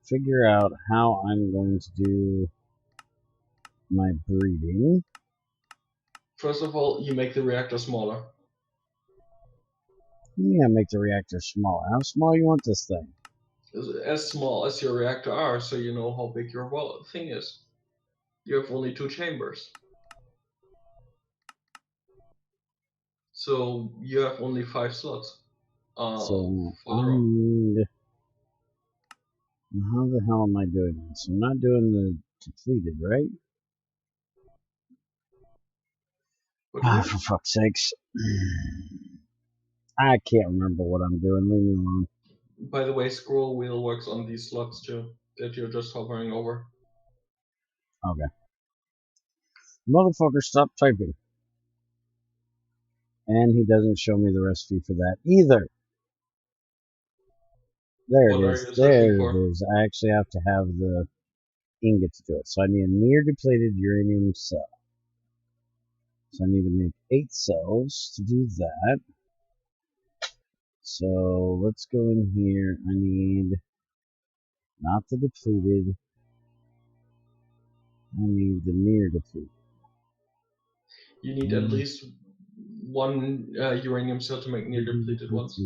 figure out how I'm going to do my breeding. First of all, you make the reactor smaller. Yeah, make the reactor smaller. How small you want this thing? As small as your reactor are, so you know how big your thing is. You have only 2 chambers. So you have only 5 slots So for I the room. need the hell am I doing this? I'm not doing the depleted, right? What do you mean? For fuck's sakes. I can't remember what I'm doing. Leave me alone. By the way, scroll wheel works on these slots too, that you're just hovering over. Okay. Motherfucker, stop typing. And he doesn't show me the recipe for that either. There What it are is. you searching There for? it is. I actually have to have the ingot to do it. So I need a near depleted uranium cell. So I need to make 8 cells to do that. So let's go in here. I need not the depleted. I need the near depleted. You need at least one uranium cell to make near depleted ones.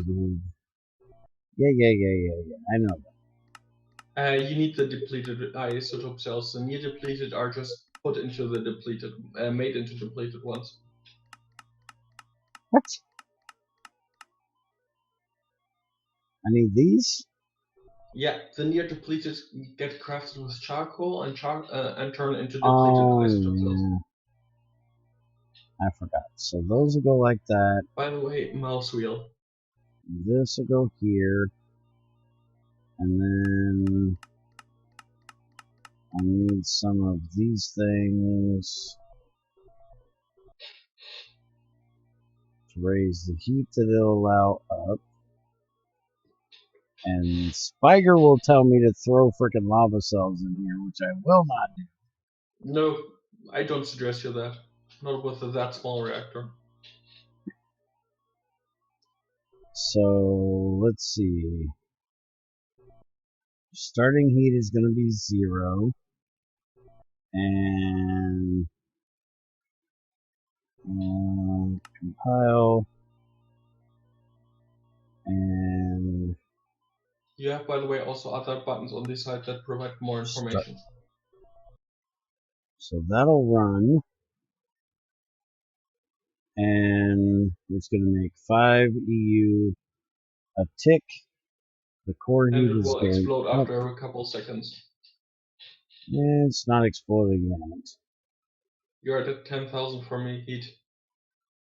Yeah. I know that. You need the depleted isotope cells. The near depleted are just put into the depleted, made into depleted ones. What? I need these? Yeah, the near depleted get crafted with charcoal and turn into depleted isotope cells. Yeah. I forgot. So those will go like that. By the way, mouse wheel. This will go here. And then I need some of these things to raise the heat that it'll allow up. And Spiger will tell me to throw frickin' lava cells in here, which I will not do. No, I don't suggest you that. Not with that small reactor. So let's see. Starting heat is going to be 0. And compile. And You have, by the way, also other buttons on this side that provide more information. So that'll run. And it's going to make 5 EU a tick. The core And heat it is will going explode up. after a couple seconds. It's not exploding yet. You're at 10,000 for me heat.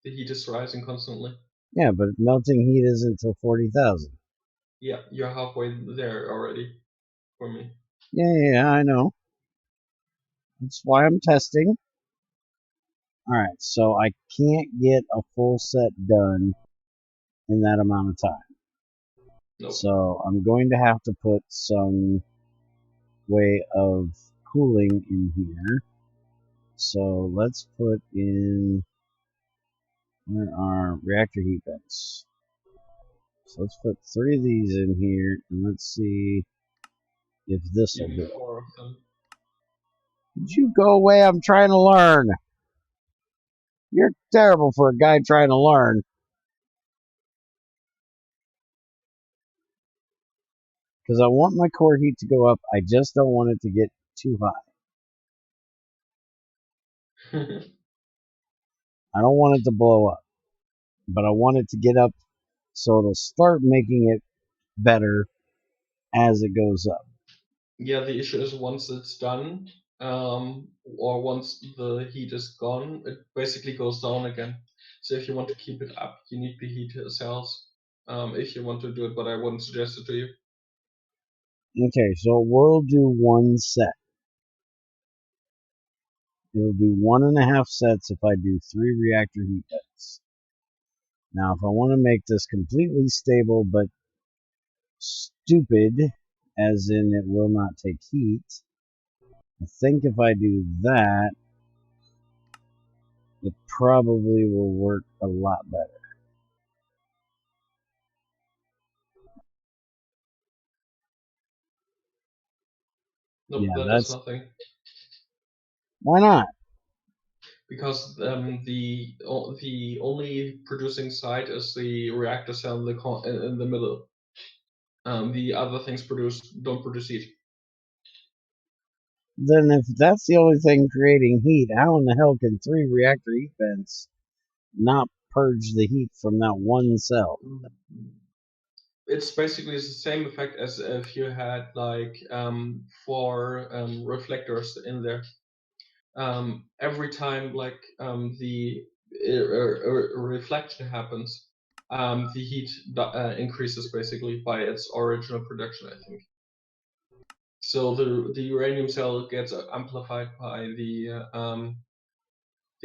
The heat is rising constantly. Yeah, but melting heat isn't until 40,000. Yeah, you're halfway there already for me. Yeah, I know. That's why I'm testing. Alright, so I can't get a full set done in that amount of time. Nope. So I'm going to have to put some way of cooling in here. So let's put in, where are reactor heat vents? So let's put 3 of these in here, and let's see if this will You do need it. 4 of them. Would you go away? I'm trying to learn. You're terrible for a guy trying to learn. Because I want my core heat to go up. I just don't want it to get too high. I don't want it to blow up. But I want it to get up so it'll start making it better as it goes up. Yeah, the issue is once it's done, or once the heat is gone, it basically goes down again. So if you want to keep it up, you need the heat cells. If you want to do it, but I wouldn't suggest it to you. Okay, so we'll do 1 set. It'll do 1.5 sets if I do 3 reactor heat vents. Now, if I want to make this completely stable but stupid, as in it will not take heat, I think if I do that, it probably will work a lot better. Nope, Yeah, that does that's... nothing. Why not? Because the only producing side is the reactor cell in the middle. The other things don't produce heat. Then if that's the only thing creating heat, how in the hell can 3 reactor heat vents not purge the heat from that 1 cell? it's basically the same effect as if you had like 4 reflectors in there. Every time like the reflection happens, the heat increases basically by its original production, I think. So the uranium cell gets amplified by the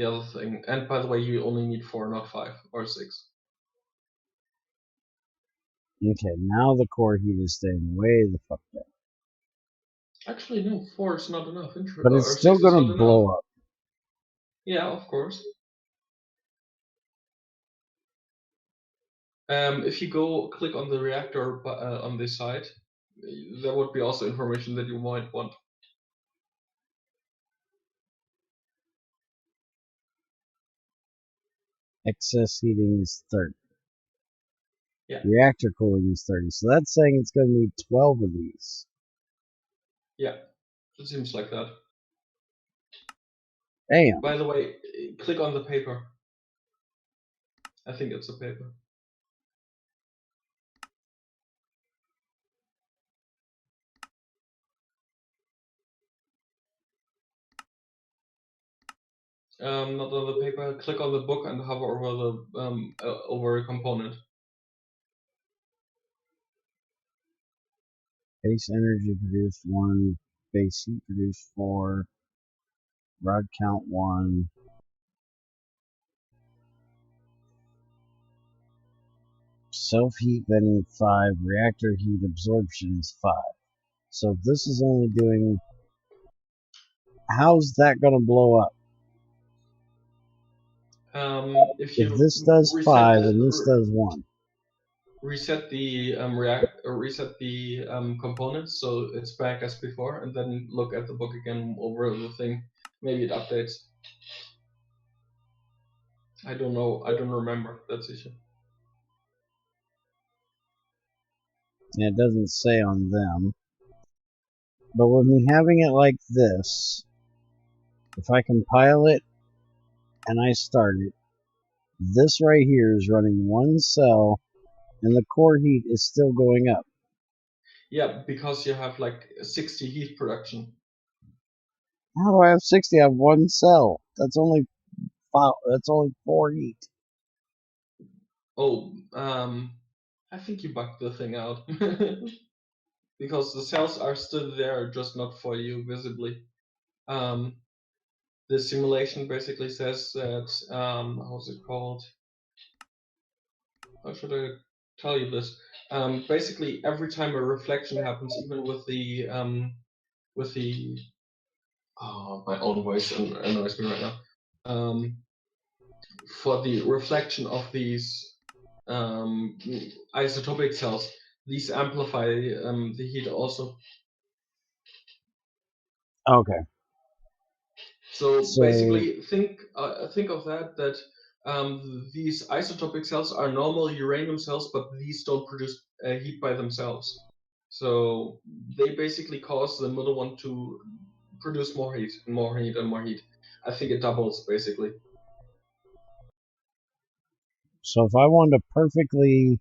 other thing. And by the way, you only need 4, not 5 or 6. Okay, now the core heat is staying way the fuck down. Actually, no, 4 is not enough. But it's Or still 6 is gonna not enough. blow up. Yeah, of course. If you go click on the reactor on this side, there would be also information that you might want. Excess heating is 30. Yeah. Reactor cooling is 30. So that's saying it's going to need 12 of these. Yeah, it seems like that. Damn. By the way, click on the paper. I think it's a paper. Not on the paper. Click on the book and hover over the over a component. Base energy produced 1. Base heat produced 4. Rod count 1. Self-heat venting 5. Reactor heat absorption is 5. So if this is only doing... How's that going to blow up? If this does 5 and this does 1. Reset the components so it's back as before, and then look at the book again over the thing. Maybe it updates. I don't know. I don't remember. That's the issue. Yeah, it doesn't say on them. But with me having it like this, if I compile it and I start it, this right here is running 1 cell and the core heat is still going up. Yeah, because you have like 60 heat production. How do I have 60? I have 1 cell. That's only 5, that's only 4 heat. Oh, I think you bugged the thing out. Because the cells are still there, just not for you visibly. The simulation basically says that, how's it called? How should I tell you this? Basically, every time a reflection happens, even with the oh, my own voice annoys me right now. For the reflection of these isotopic cells, these amplify the heat also. Okay. So basically, think of that these isotopic cells are normal uranium cells, but these don't produce heat by themselves. So they basically cause the middle one to produce more heat, and more heat, and more heat. I think it doubles basically. So if I want a perfectly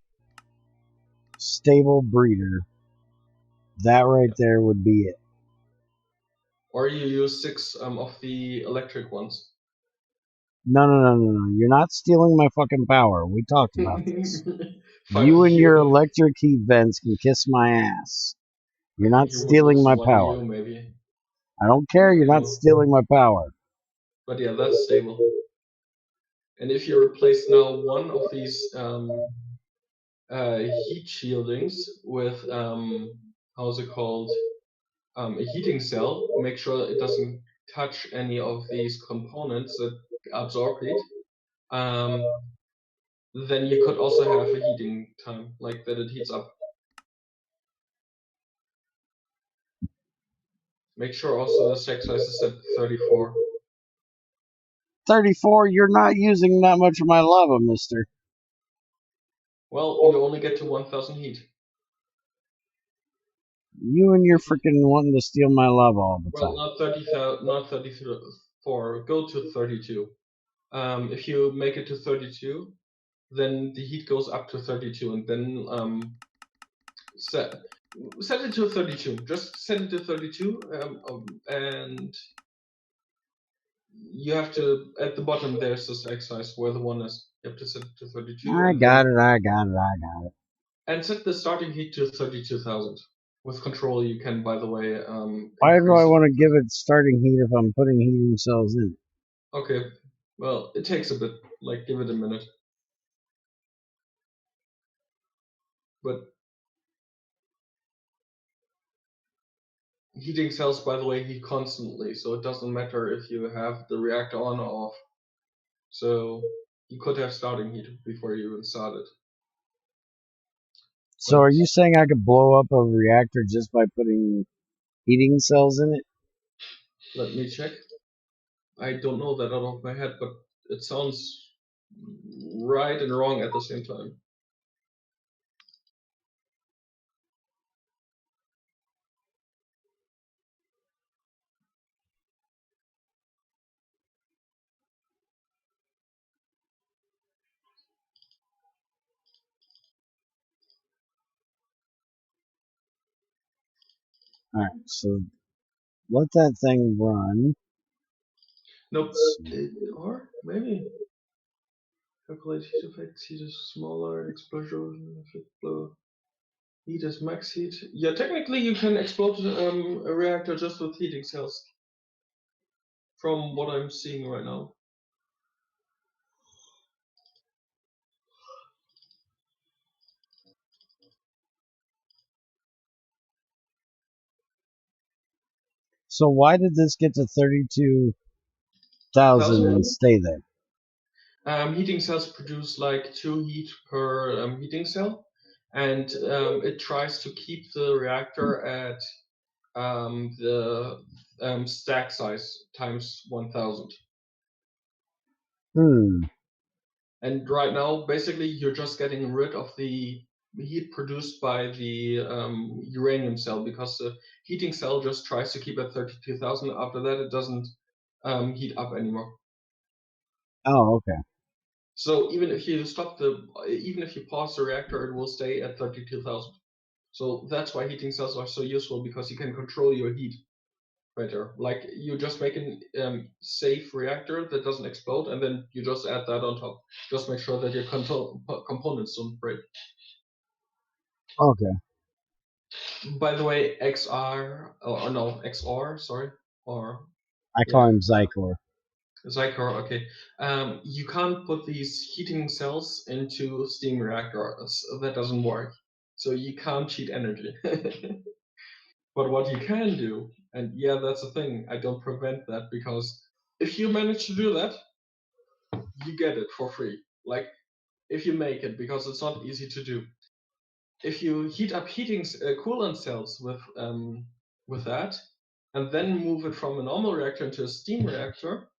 stable breeder, that right there would be it. Or you use 6 of the electric ones. No. You're not stealing my fucking power. We talked about this. Fuck You and your you. electric heat vents can kiss my ass. You're not You would stealing lose my 1 power. EU maybe. I don't care. You're not No. stealing my power. But yeah, that's stable. And if you replace now one of these heat shieldings with how's it called, a heating cell, make sure it doesn't touch any of these components that absorb heat, then you could also have a heating time, like that it heats up. Make sure also the stack size is set 34. 34, you're not using that much of my lava, mister. Well, you only get to 1000 heat. You and you're freaking wanting to steal my lava all the time. Well, not 34. Go to 32. If you make it to 32, then the heat goes up to 32, and then set it to 32. Just set it to 32, and you have to, at the bottom there's this X size where the one is. You have to set it to 32. I got it. And set the starting heat to 32,000. With control, you can, by the way, Why do I increase it. want to give it starting heat if I'm putting heating cells in? Okay, well, it takes a bit. Like, give it a minute. But heating cells, by the way, heat constantly, so it doesn't matter if you have the reactor on or off. So you could have starting heat before you even started. So are you saying I could blow up a reactor just by putting heating cells in it? Let me check. I don't know that out of my head, but it sounds right and wrong at the same time. Alright, so let that thing run. Nope, or maybe. Calculate heat effect, heat is smaller, explosion effect low. Heat is max heat. Yeah, technically you can explode a reactor just with heating cells. From what I'm seeing right now. So why did this get to 32,000 and stay there? Heating cells produce like 2 heat per heating cell, and it tries to keep the reactor at the stack size times 1000. And right now, basically, you're just getting rid of the heat produced by the uranium cell, because the heating cell just tries to keep at 32,000. After that, it doesn't heat up anymore. Oh, okay. So even if you pause the reactor, it will stay at 32,000. So that's why heating cells are so useful, because you can control your heat better. Like, you just make a safe reactor that doesn't explode, and then you just add that on top. Just make sure that your components don't break. Okay. By the way, XR, sorry, or I call him Zycor. Zycor, okay. You can't put these heating cells into steam reactors. That doesn't work. So you can't cheat energy. But what you can do, and yeah, that's the thing, I don't prevent that, because if you manage to do that, you get it for free. Like, if you make it, because it's not easy to do. If you heat up coolant cells with that, and then move it from a normal reactor into a steam reactor,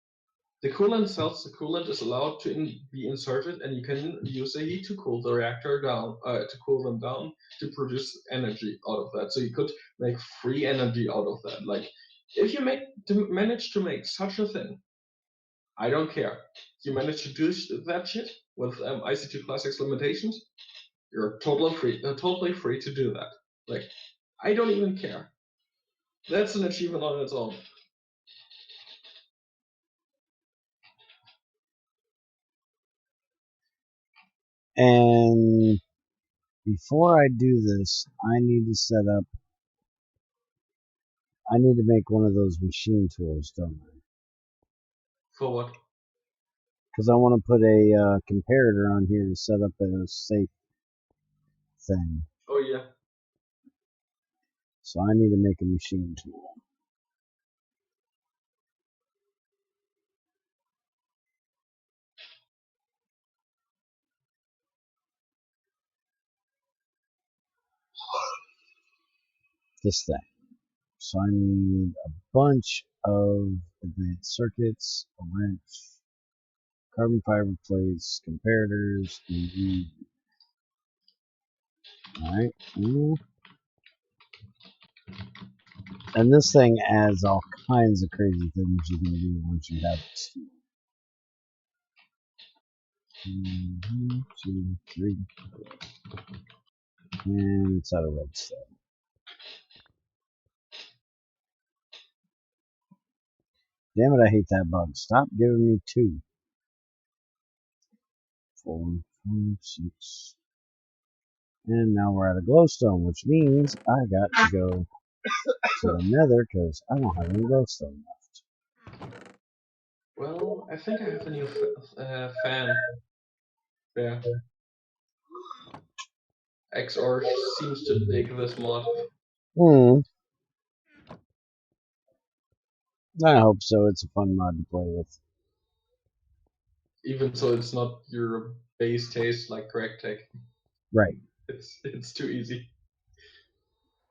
the coolant is allowed to be inserted, and you can use the heat to cool the reactor down, to cool them down, to produce energy out of that. So you could make free energy out of that. Like, if you manage to make such a thing, I don't care. You manage to do that shit with IC2 Classic's limitations, you're totally free to do that. Like, I don't even care. That's an achievement on its own. And before I do this, I need to make one of those machine tools, don't I? For what? Because I want to put a comparator on here to set up a safe thing. Oh yeah. So I need to make a machine tool. This thing. So I need a bunch of advanced circuits, a wrench, carbon fiber plates, comparators, and alright. And this thing adds all kinds of crazy things you can do once you have this tool. 1, 2, 3. And it's out of redstone. Damn it, I hate that bug. Stop giving me 2. 4, 5, 6. And now we're out of glowstone, which means I got to go to the nether because I don't have any glowstone left. Well, I think I have a new fan. Yeah. XR seems to dig this mod. I hope so. It's a fun mod to play with. Even so, it's not your base taste like Crack Tech. Right. It's too easy.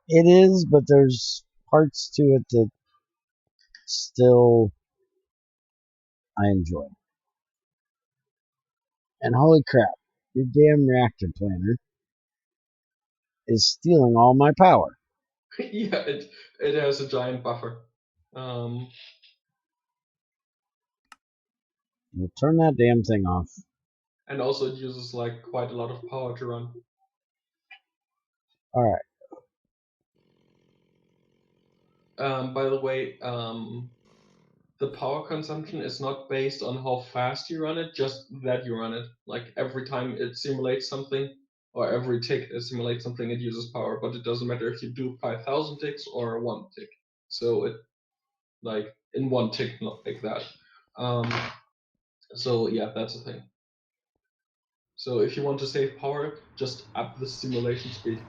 It is, but there's parts to it that still I enjoy. And holy crap, your damn reactor planner is stealing all my power. Yeah, it has a giant buffer. We'll turn that damn thing off. And also it uses like quite a lot of power to run. Alright. By the way, the power consumption is not based on how fast you run it, just that you run it. Like every time it simulates something, or every tick it simulates something, it uses power. But it doesn't matter if you do 5,000 ticks or 1 tick. So it, like, in 1 tick, not like that. So yeah, that's the thing. So if you want to save power, just up the simulation speed.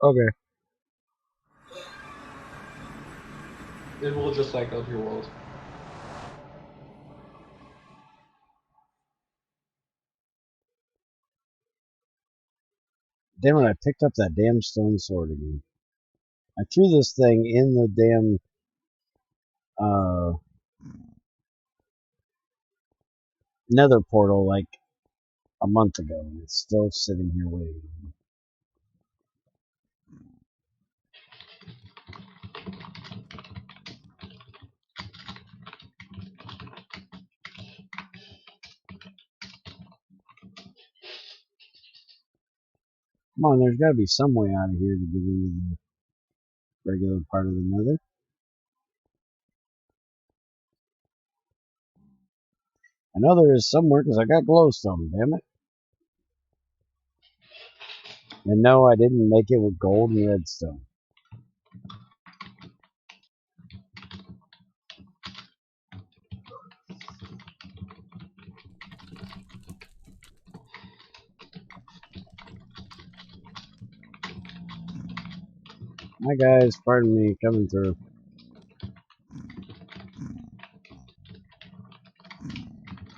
Okay. It will just lag out your world. Damn it, I picked up that damn stone sword again. I threw this thing in the damn nether portal like a month ago, and it's still sitting here waiting. Come on, there's got to be some way out of here to get into the regular part of the nether. I know there is somewhere because I got glowstone, damn it. And no, I didn't make it with gold and redstone. My guys, pardon me, coming through.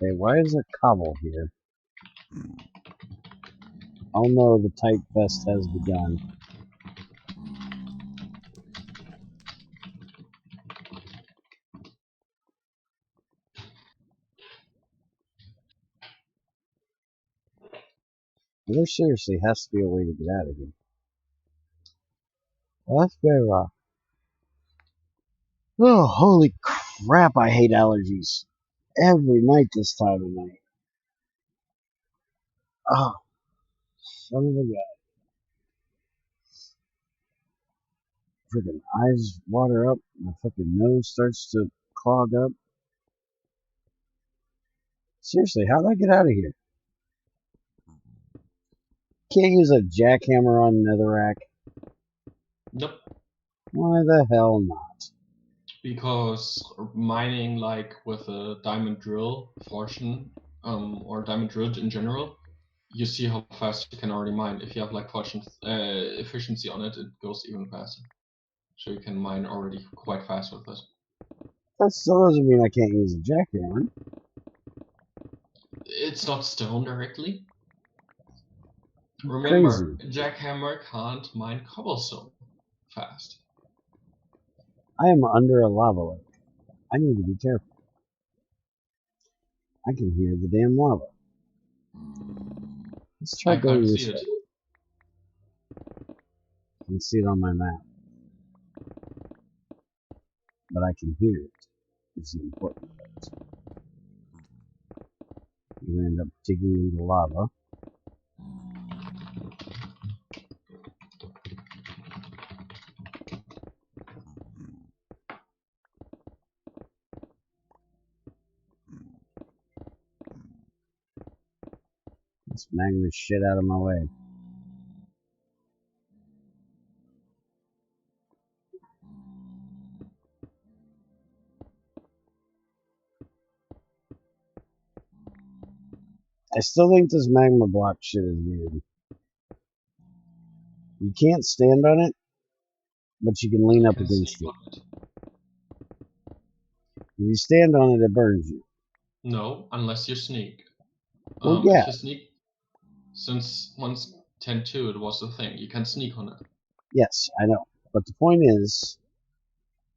Okay, why is there cobble here? Oh no, the type fest has begun. Well, there seriously has to be a way to get out of here. Well, that's very rough. Oh, holy crap, I hate allergies. Every night this time of night. Oh, son of a god. Freaking eyes water up. My fucking nose starts to clog up. Seriously, how'd I get out of here? Can't use a jackhammer on netherrack. Nope. Why the hell not? Because mining like with a diamond drill fortune, or diamond drill in general, you see how fast you can already mine. If you have like fortune efficiency on it, it goes even faster. So you can mine already quite fast with it. That still doesn't mean I can't use a jackhammer. It's not stone directly. Remember, Crazy. jackhammer can't mine cobblestone fast. I am under a lava lake. I need to be careful. I can hear the damn lava. Let's try I going can't this see way. it. I can see it on my map. But I can hear it. It's the important part. You're going to end up digging into lava. this magma shit out of my way. I still think this magma block shit is weird. You can't stand on it, but you can lean up against it. If you stand on it, it burns you. No, unless you sneak. Well, yeah. If you sneak, since 1.10.2 it was the thing, you can sneak on it. Yes, I know. But the point is,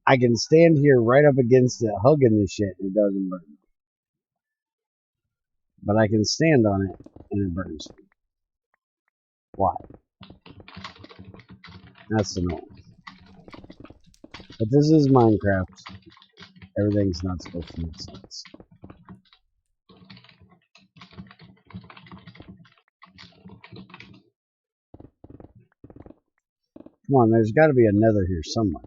I can stand here right up against it, hugging this shit, and it doesn't burn me. But I can stand on it, and it burns me. Why? That's annoying. But this is Minecraft. Everything's not supposed to make sense. Come on, there's got to be a nether here somewhere.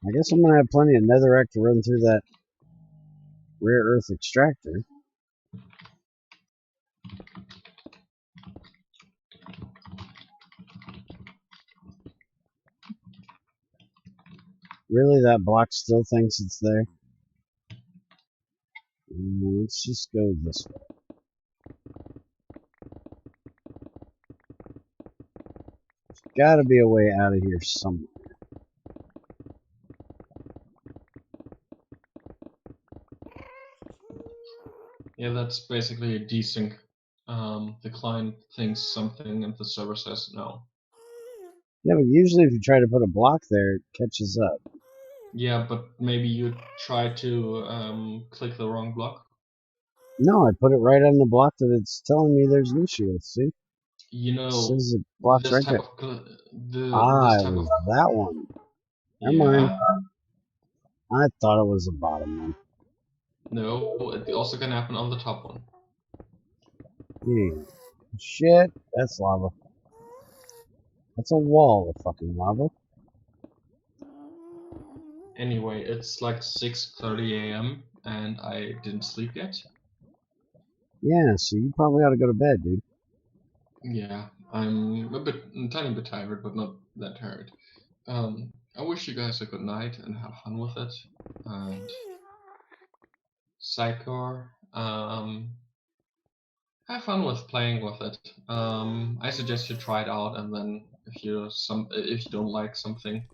I guess I'm going to have plenty of netherrack to run through that rare earth extractor. Really, that block still thinks it's there? Let's just go this way. There's got to be a way out of here somewhere. Yeah, that's basically a desync. The client thinks something and the server says no. Yeah, but usually if you try to put a block there, it catches up. Yeah, but maybe you try to click the wrong block. No, I put it right on the block that it's telling me there's an issue with, see? You know, It says it blocks this right type there. of It was that one. Never mind. I thought it was the bottom one. No, it also can happen on the top one. Yeah. Shit, that's lava. That's a wall of fucking lava. Anyway, it's like 6:30 a.m. and I didn't sleep yet. Yeah, so you probably ought to go to bed, dude. Yeah, I'm a tiny bit tired, but not that tired. I wish you guys a good night and have fun with it. And Psychor, have fun with playing with it. I suggest you try it out, and then if you don't like something,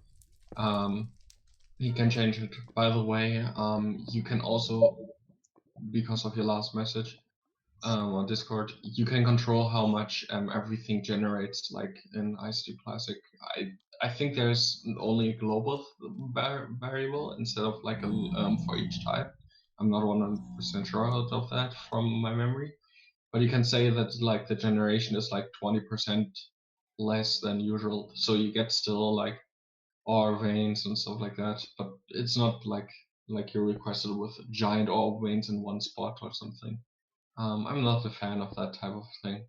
you can change it. By the way, you can also, because of your last message on Discord, you can control how much everything generates, like in IC2 Classic. I think there's only a global variable instead of like a for each type. I'm not 100% sure of that from my memory, but you can say that like the generation is like 20% less than usual, so you get still like ore veins and stuff like that, but it's not like you requested with giant ore veins in one spot or something. I'm not a fan of that type of thing.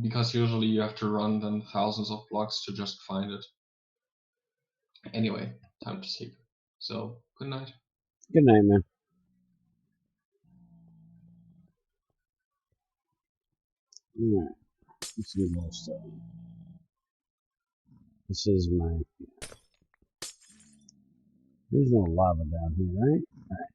Because usually you have to run then thousands of blocks to just find it. Anyway, time to sleep. So, good night. Good night, man. Alright. Let's do more stuff. This is my... There's no lava down here, right? Alright.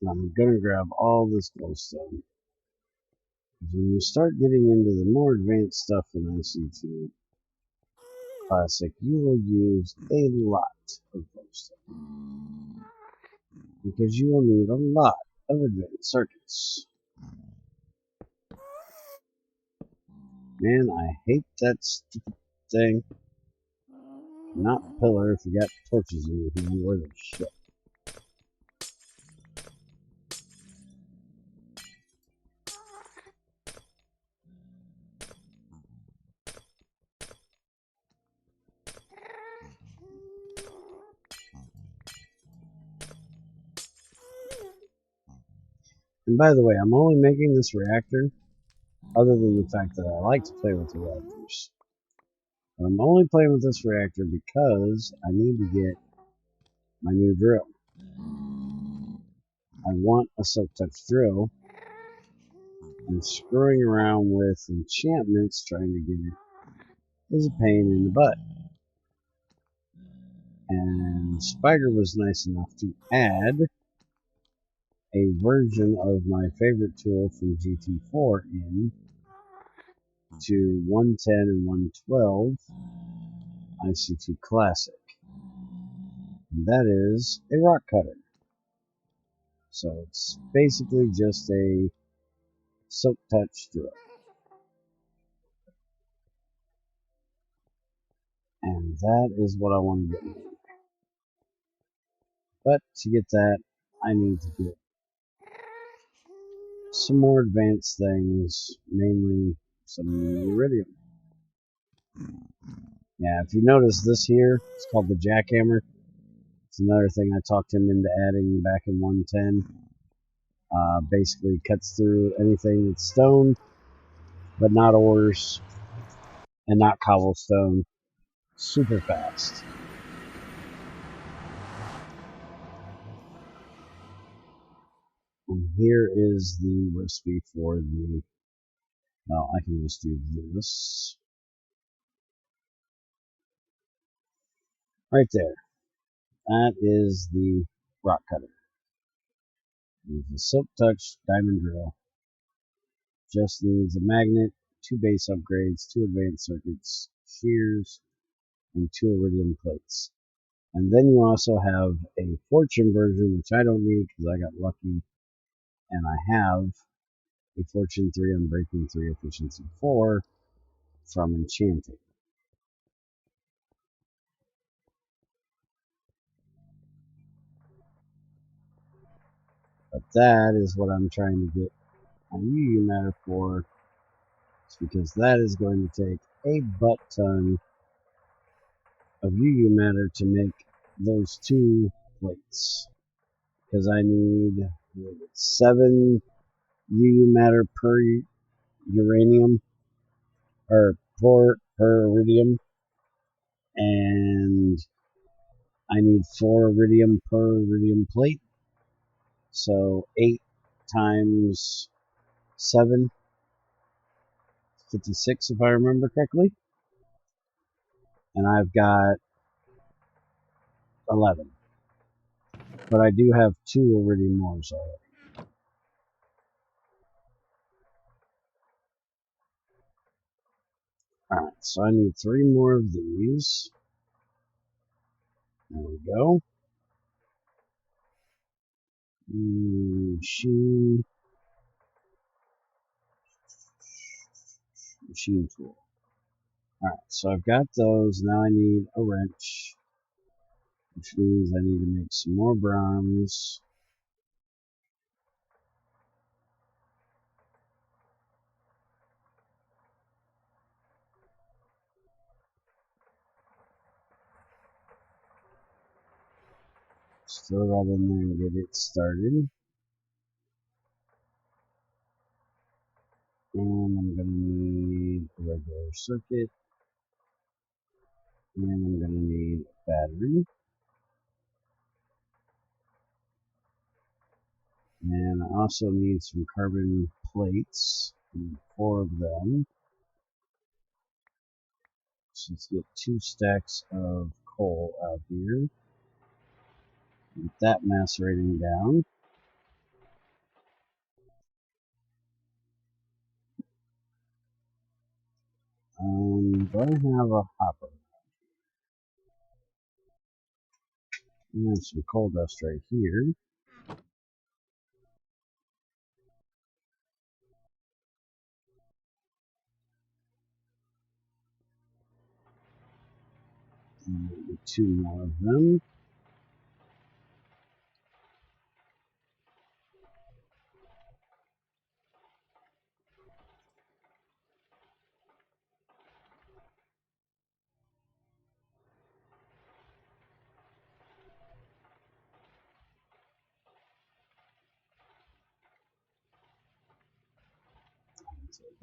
I'm gonna grab all this glowstone. Because when you start getting into the more advanced stuff in IC2 Classic, you will use a lot of glowstone. Because you will need a lot of advanced circuits. Man, I hate that stupid thing. Not pillar if you got torches in your hand. Where the shit? And by the way, I'm only making this reactor other than the fact that I like to play with the reactors. But I'm only playing with this reactor because I need to get my new drill. I want a silk touch drill, and screwing around with enchantments trying to get it is a pain in the butt. And Spider was nice enough to add a version of my favorite tool from GT4 in to 110 and 112 IC2 Classic. And that is a rock cutter. So it's basically just a silk touch drill. And that is what I want to get made. But to get that, I need to get some more advanced things, mainly some iridium. Yeah, if you notice this here, it's called the jackhammer. It's another thing I talked him into adding back in 110. Basically cuts through anything that's stone, but not ores and not cobblestone, super fast. And here is the recipe for the, well, I can just do this. Right there. That is the rock cutter. It's a silk touch diamond drill. Just needs a magnet, 2 base upgrades, 2 advanced circuits, shears, and 2 iridium plates. And then you also have a fortune version, which I don't need because I got lucky, and I have a fortune 3 unbreaking 3 efficiency 4 from enchanting. But that is what I'm trying to get my UU matter for, because that is going to take a butt ton of UU matter to make those 2 plates. Because I need 7 UU matter per uranium, or per iridium, and I need 4 iridium per iridium plate. So 8 times 7, 56 if I remember correctly. And I've got 11. But I do have 2 iridium ores already. Alright, so I need 3 more of these. There we go. Machine tool. Alright, so I've got those. Now I need a wrench, which means I need to make some more bronze. Just throw that in there and get it started. And I'm going to need a regular circuit. And I'm going to need a battery. And I also need some carbon plates. I need 4 of them. So let's get 2 stacks of coal out here. Get that macerating down. Do I have a hopper? And there's some coal dust right here. And maybe 2 more of them.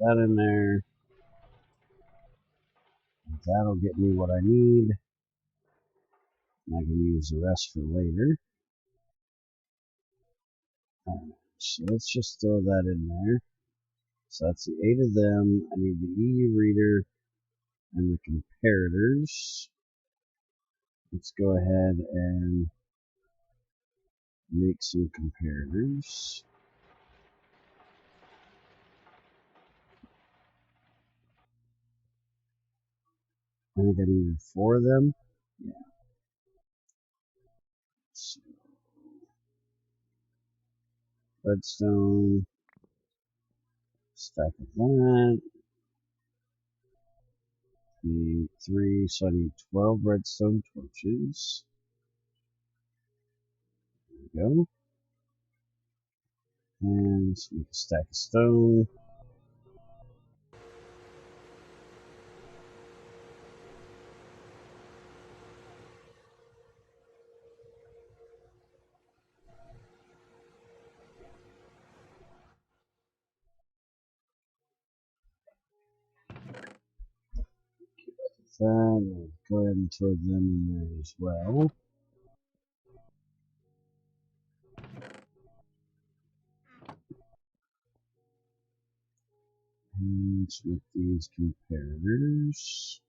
that in there. That'll get me what I need. I can use the rest for later. Alright, so let's just throw that in there. So that's the 8 of them. I need the EU reader and the comparators. Let's go ahead and make some comparators. I think I needed 4 of them. Yeah. So, redstone. Stack of that. Need 3, so I need 12 redstone torches. There we go. And let's make a stack of stone. That. We'll go ahead and throw them in there as well. And with these comparators.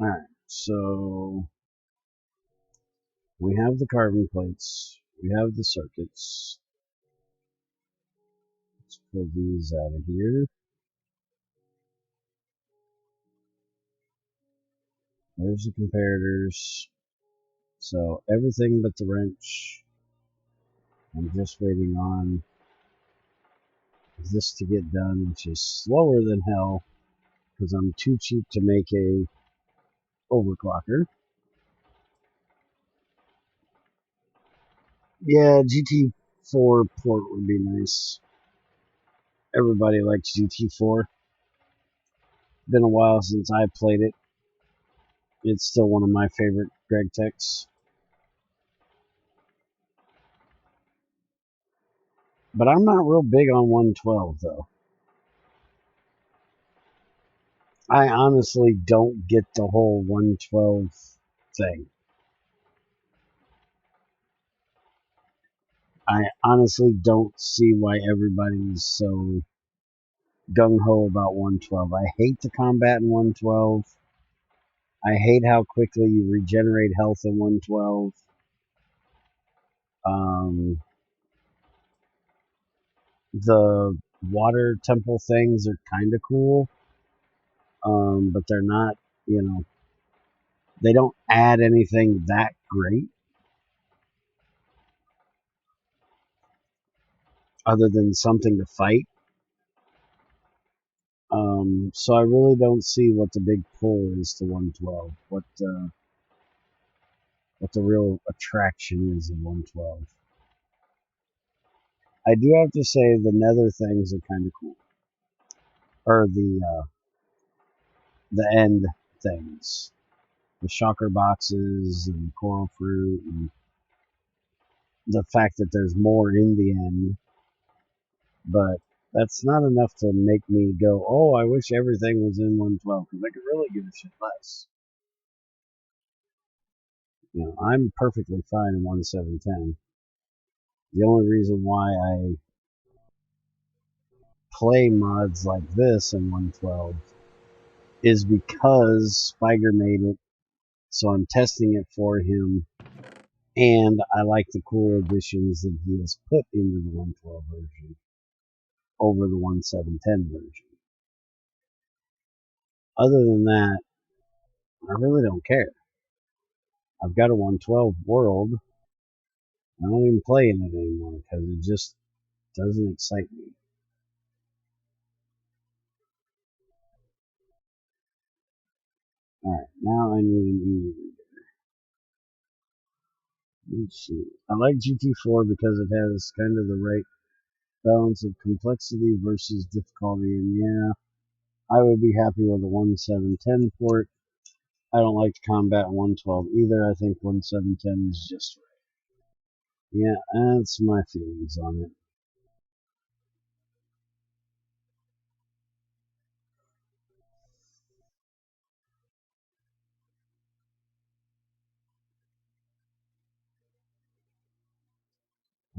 Alright, so we have the carbon plates, we have the circuits. Let's pull these out of here. There's the comparators. So everything but the wrench. I'm just waiting on this to get done, which is slower than hell because I'm too cheap to make a overclocker. Yeah, GT4 port would be nice. Everybody likes GT4. Been a while since I played it. It's still one of my favorite Greg Techs. But I'm not real big on 112 though. I honestly don't get the whole 112 thing. I honestly don't see why everybody's so gung-ho about 112. I hate the combat in 112. I hate how quickly you regenerate health in 112. The water temple things are kind of cool, but they're not, they don't add anything that great other than something to fight. So I really don't see what the big pull is to 112. What the real attraction is in 112. I do have to say the nether things are kind of cool, or the end things, the shocker boxes and coral fruit, and the fact that there's more in the end. But that's not enough to make me go, oh, I wish everything was in 112, because I could really give a shit less. I'm perfectly fine in 1710. The only reason why I play mods like this in 112 is because Spiger made it, so I'm testing it for him, and I like the cool additions that he has put into the 112 version over the 1710 version. Other than that, I really don't care. I've got a 112 world. I don't even play in it anymore because it just doesn't excite me. Alright, now I need an EU reader. Let's see. I like GT4 because it has kind of the right balance of complexity versus difficulty, and yeah, I would be happy with a 1710 port. I don't like to combat 112 either. I think 1710 is just right. Yeah, that's my feelings on it.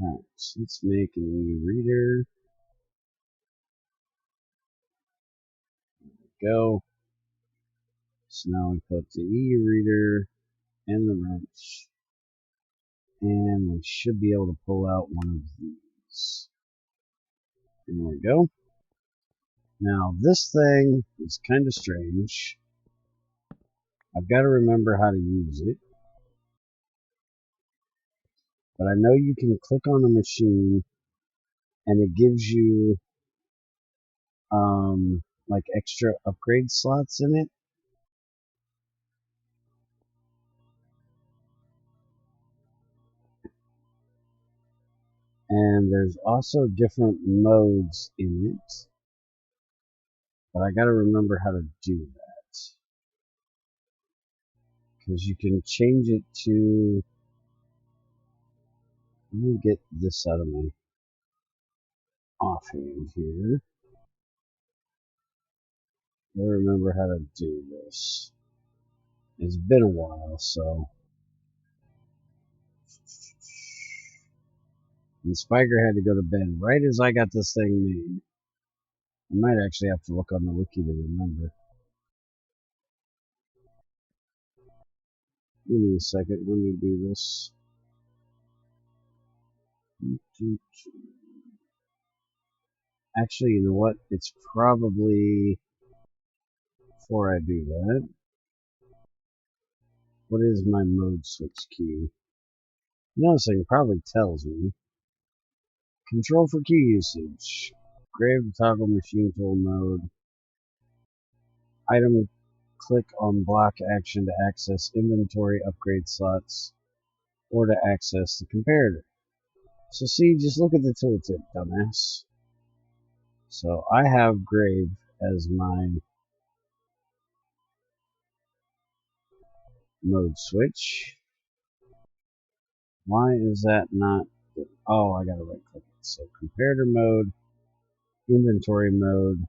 Alright, so let's make a new reader. Go. So now we put the EU reader and the wrench. And we should be able to pull out one of these. There we go. Now this thing is kind of strange. I've got to remember how to use it. But I know you can click on a machine and it gives you like extra upgrade slots in it. And there's also different modes in it. But I gotta remember how to do that. Because you can change it to... Let me get this out of my offhand here. I gotta remember how to do this. It's been a while, so... And Spiker had to go to bed right as I got this thing made. I might actually have to look on the wiki to remember. Give me a second, let me do this. Actually, you know what? It's probably... Before I do that, what is my mode switch key? Noticing probably tells me. Control for key usage. Grave toggle machine tool mode. Item click on block action to access inventory upgrade slots or to access the comparator. So see, just look at the tooltip, dumbass. So I have Grave as my mode switch. Why is that not... Oh, I gotta right click it. So comparator mode, inventory mode,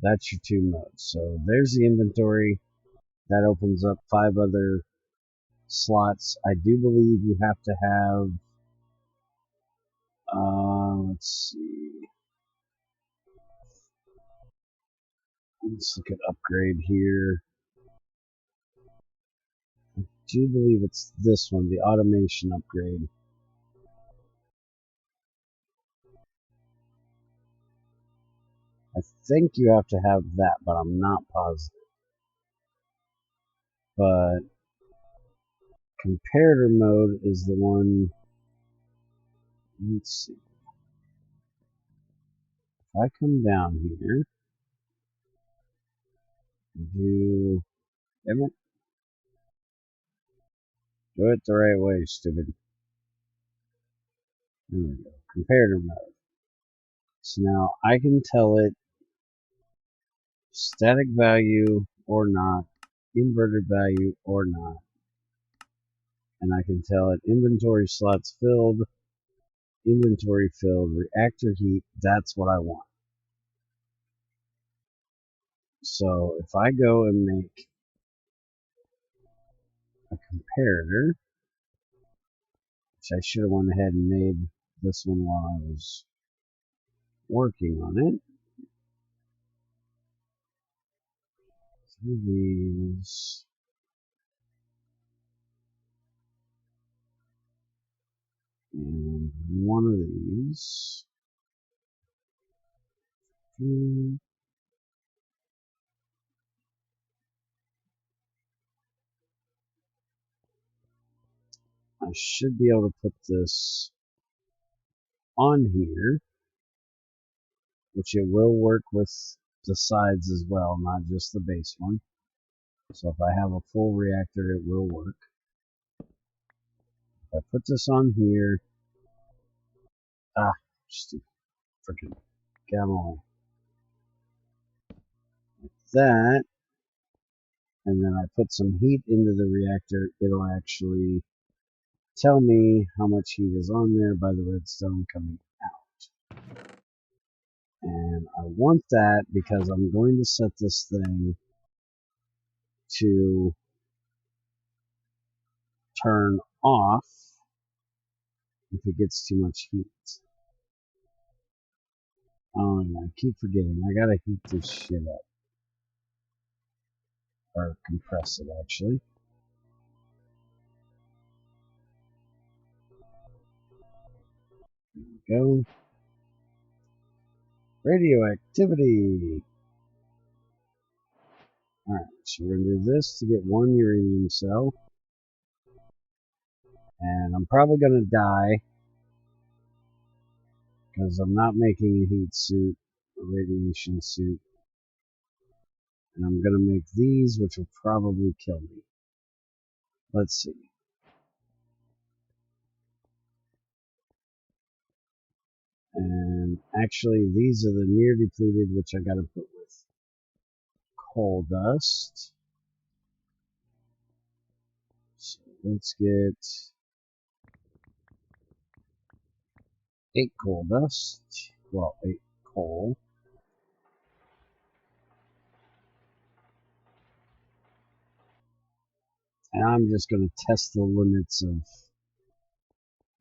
that's your two modes. So there's the inventory. That opens up 5 other slots. I do believe you have to have, let's see. Let's look at upgrade here. I do believe it's this one, the automation upgrade. I think you have to have that, but I'm not positive. But comparator mode is the one. Let's see. If I come down here, do it the right way, stupid. There we go. Comparator mode. So now I can tell it static value or not, inverted value or not. And I can tell it inventory slots filled, inventory filled, reactor heat, that's what I want. So if I go and make a comparator, which I should have went ahead and made this one while I was working on it. These. And one of these. I should be able to put this on here, which it will work with the sides as well, not just the base one. So if I have a full reactor, it will work. If I put this on here, stupid freaking gamma. Like that, and then I put some heat into the reactor, it'll actually tell me how much heat is on there by the redstone coming out. And I want that because I'm going to set this thing to turn off if it gets too much heat. Oh yeah, I keep forgetting. I gotta heat this shit up. Or compress it, actually. There we go. Radioactivity. Alright, so we're gonna do this to get one uranium cell. And I'm probably gonna die because I'm not making a heat suit, a radiation suit. And I'm gonna make these, which will probably kill me. Let's see. And actually, these are the near depleted, which I gotta put with coal dust. So let's get 8 coal dust. Well, 8 coal. And I'm just going to test the limits of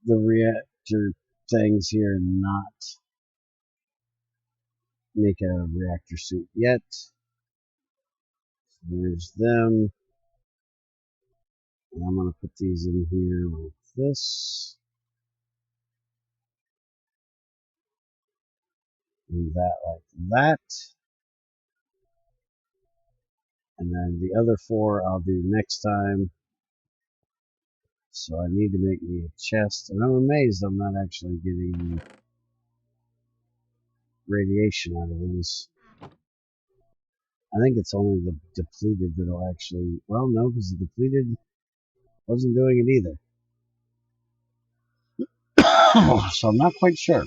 the reactor things here and not make a reactor suit yet. So there's them. And I'm going to put these in here like this. And that like that. And then the other 4 I'll do next time. So I need to make me a chest. And I'm amazed I'm not actually getting radiation out of these. I think it's only the depleted that'll actually... Well, no, because the depleted wasn't doing it either. So I'm not quite sure.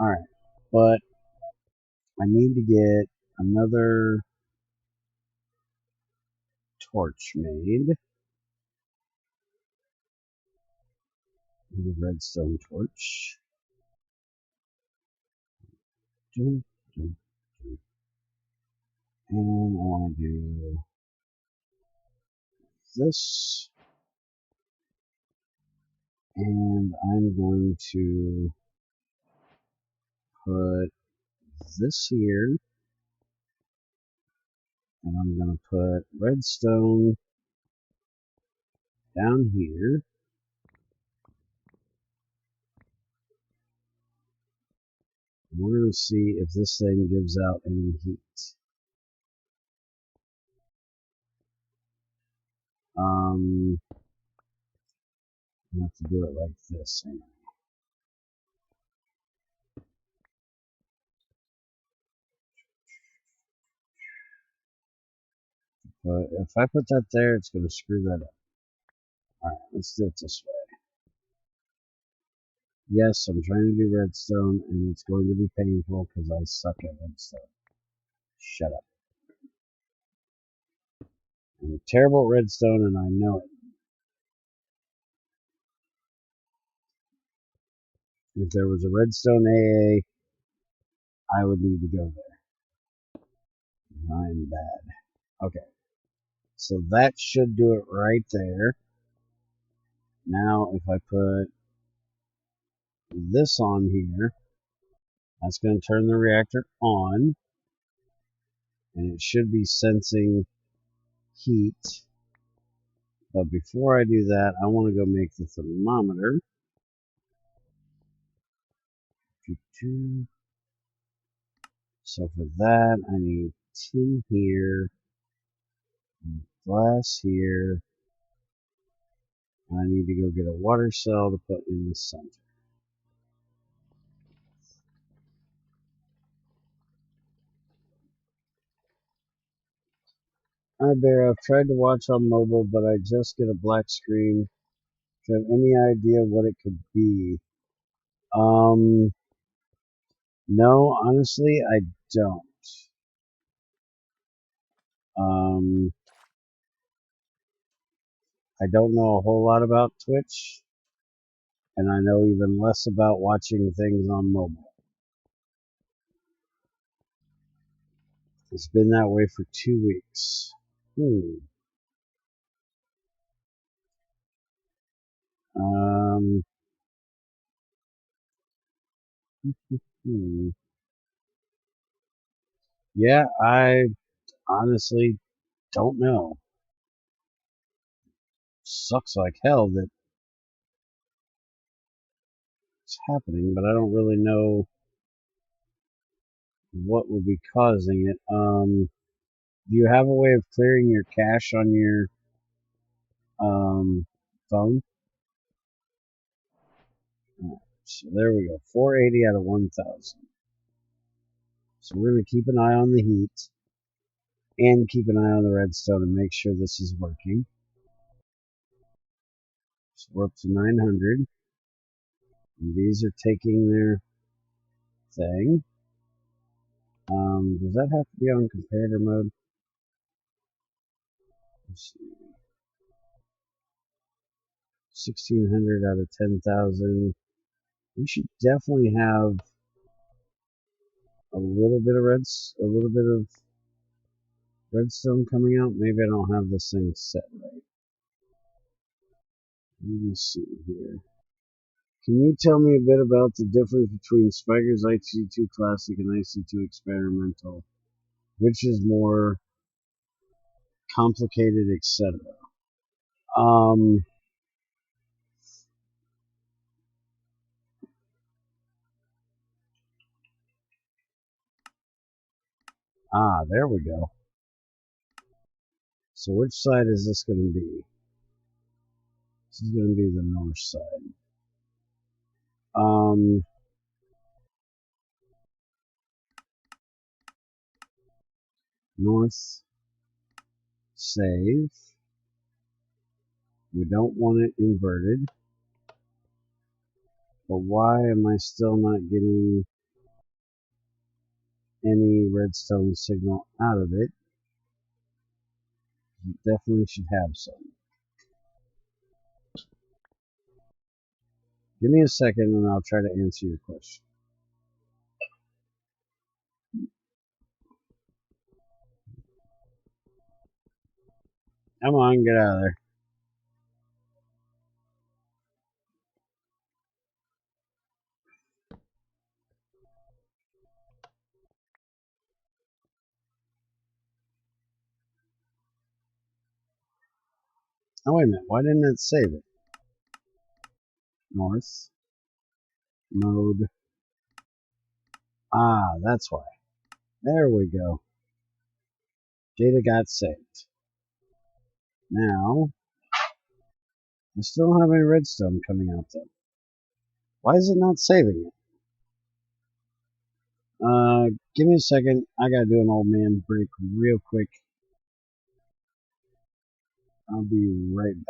Alright, but I need to get another torch made. The redstone torch. And I want to do this. And I'm going to put this here. And I'm going to put redstone down here. We're going to see if this thing gives out any heat. I have to do it like this. But if I put that there, it's going to screw that up. Alright, let's do it this way. Yes, I'm trying to do redstone, and it's going to be painful because I suck at redstone. Shut up. I'm terrible at redstone, and I know it. If there was a redstone AA, I would need to go there. I'm bad. Okay. So that should do it right there. Now, if I put this on here, that's going to turn the reactor on. And it should be sensing heat. But before I do that, I want to go make the thermometer. So for that, I need tin here, glass here, and I need to go get a water cell to put in the center. Hi Bear, I've tried to watch on mobile, but I just get a black screen. Do you have any idea what it could be? No, honestly, I don't. I don't know a whole lot about Twitch, and I know even less about watching things on mobile. It's been that way for 2 weeks. Um, yeah, I honestly don't know. Sucks like hell that it's happening, but I don't really know what would be causing it. Do you have a way of clearing your cache on your phone? So there we go, 480 out of 1000. So we're going to keep an eye on the heat and keep an eye on the redstone and make sure this is working. So we're up to 900. And these are taking their thing. Does that have to be on comparator mode? Let's see. 1600 out of 10,000. We should definitely have a little bit of redstone coming out. Maybe I don't have this thing set right. Let me see here. Can you tell me a bit about the difference between Spiger's IC2 Classic and IC2 Experimental? Which is more complicated, etc.? There we go. So which side is this going to be? This is going to be the north side. North, save. We don't want it inverted. But why am I still not getting any redstone signal out of it? You definitely should have some. Give me a second and I'll try to answer your question. Come on, get out of there. Oh, wait a minute. Why didn't it save it? North. Mode. That's why. There we go. Data got saved. Now, I still don't have any redstone coming out though. Why is it not saving it? Give me a second. I gotta do an old man break real quick. I'll be right back.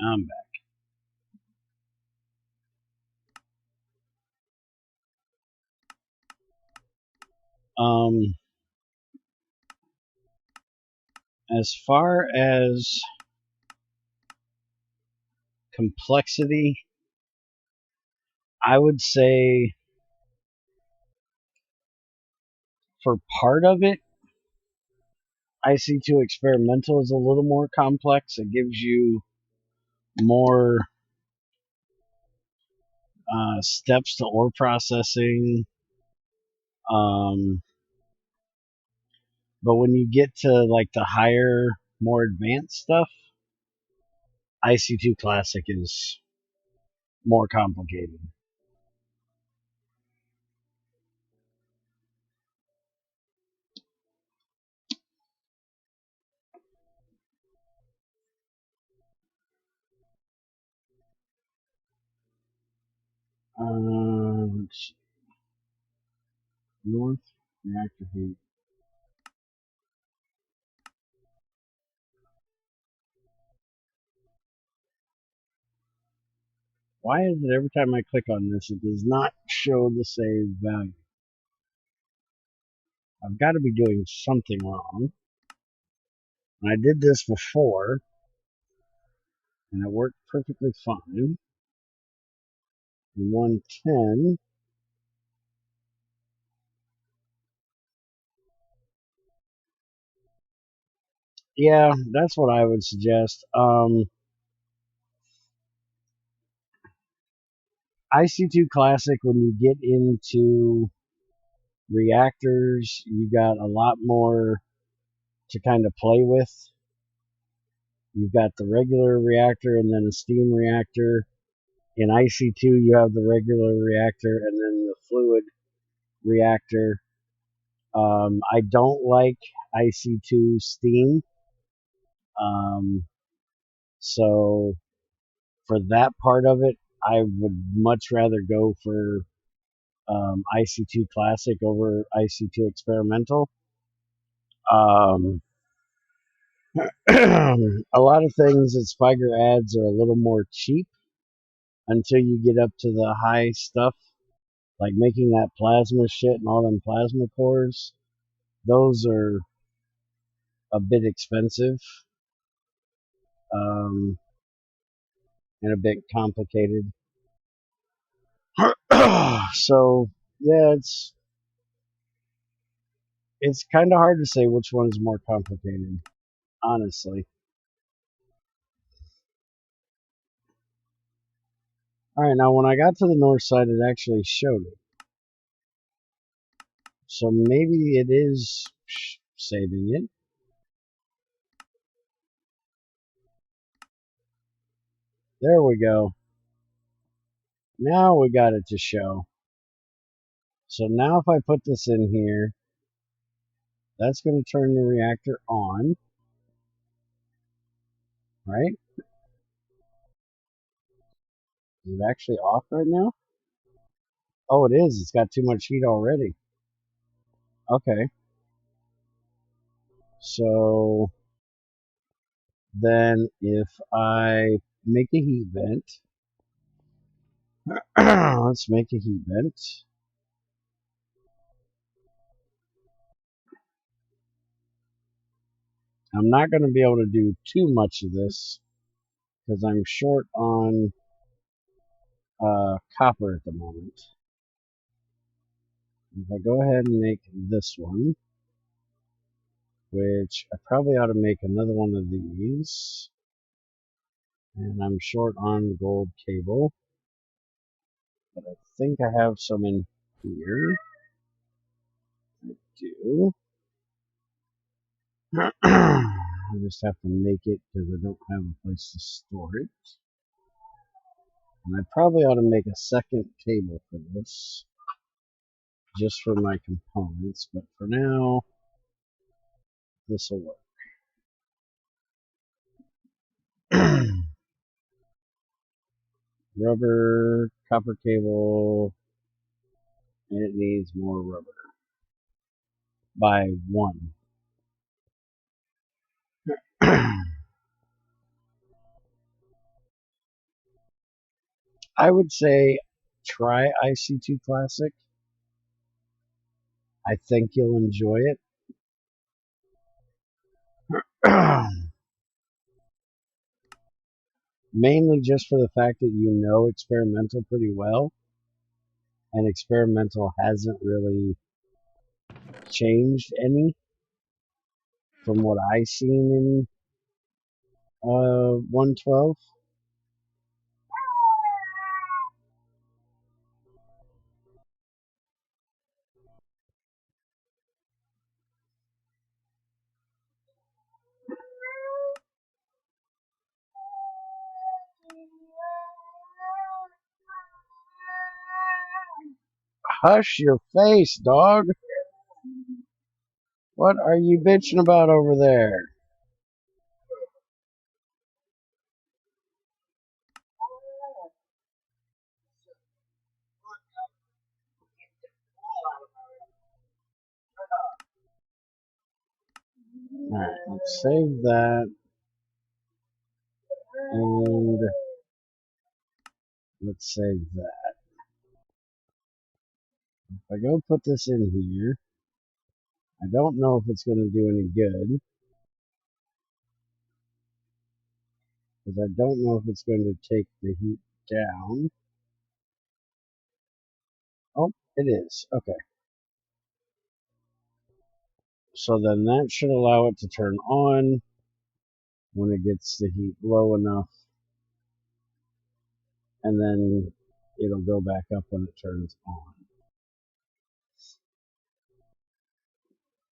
I'm back. As far as complexity, I would say for part of it, IC2 experimental is a little more complex. It gives you more steps to ore processing. But when you get to like the higher, more advanced stuff, IC2 Classic is more complicated. Let's see. North reactor heat. Why is it every time I click on this, it does not show the save value? I've got to be doing something wrong. And I did this before, and it worked perfectly fine. And 110. Yeah, that's what I would suggest. IC2 Classic, when you get into reactors, you got a lot more to kind of play with. You've got the regular reactor and then a steam reactor. In IC2, you have the regular reactor and then the fluid reactor. I don't like IC2 steam. So for that part of it, I would much rather go for IC2 Classic over IC2 Experimental. A lot of things that Spiker adds are a little more cheap until you get up to the high stuff, like making that plasma shit and all them plasma cores. Those are a bit expensive and a bit complicated. So yeah, it's kind of hard to say which one's more complicated, honestly. All right, now when I got to the north side, it actually showed it. So maybe it is saving it. There we go. Now we got it to show. So now if I put this in here, that's going to turn the reactor on, right? Is it actually off right now? Oh, it is. It's got too much heat already. Okay. So then if I make a heat vent, let's make a heat vent. I'm not going to be able to do too much of this because I'm short on copper at the moment. If I go ahead and make this one, which I probably ought to make another one of these, and I'm short on gold cable, but I think I have some in here. I do. I just have to make it because I don't have a place to store it. And I probably ought to make a second table for this, just for my components, but for now, this will work. Rubber, copper cable, and it needs more rubber by 1. I would say try IC2 Classic. I think you'll enjoy it. Mainly just for the fact that you know experimental pretty well, and experimental hasn't really changed any from what I've seen in 112. Hush your face, dog. What are you bitching about over there? Alright, let's save that. And let's save that. If I go put this in here, I don't know if it's going to do any good, because I don't know if it's going to take the heat down. Oh, it is. Okay. So then that should allow it to turn on when it gets the heat low enough, and then it'll go back up when it turns on.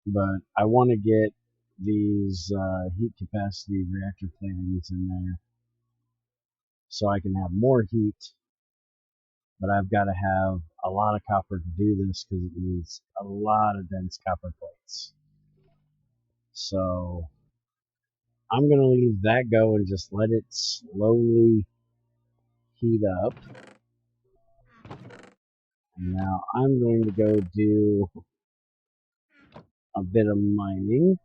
But I want to get these heat capacity reactor platings in there so I can have more heat, but I've got to have a lot of copper to do this because it needs a lot of dense copper plates. So I'm going to leave that go and just let it slowly heat up. And now I'm going to go do a bit of mining.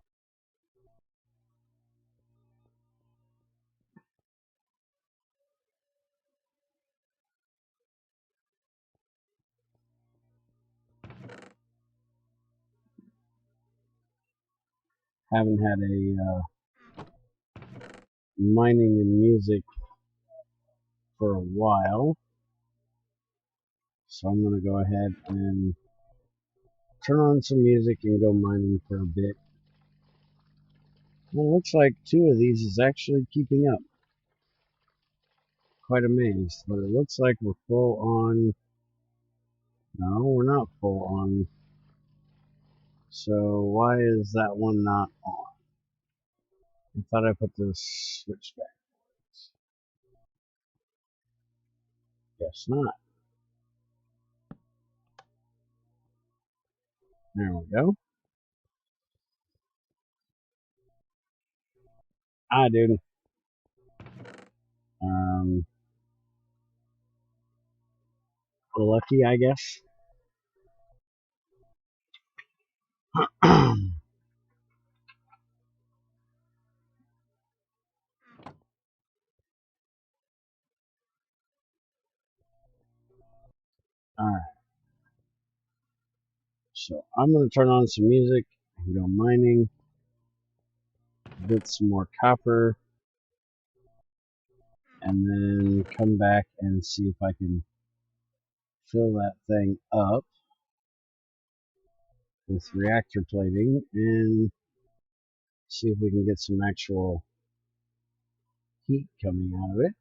Haven't had a mining and music for a while. So I'm going to go ahead and turn on some music and go mining for a bit. Well, it looks like 2 of these is actually keeping up. Quite amazed, but it looks like we're full on. No, we're not full on. So why is that one not on? I thought I put the switch back. Guess not. There we go. I dude. Lucky, I guess. Alright. So I'm going to turn on some music and go mining. Get some more copper. And then come back and see if I can fill that thing up with reactor plating and see if we can get some actual heat coming out of it.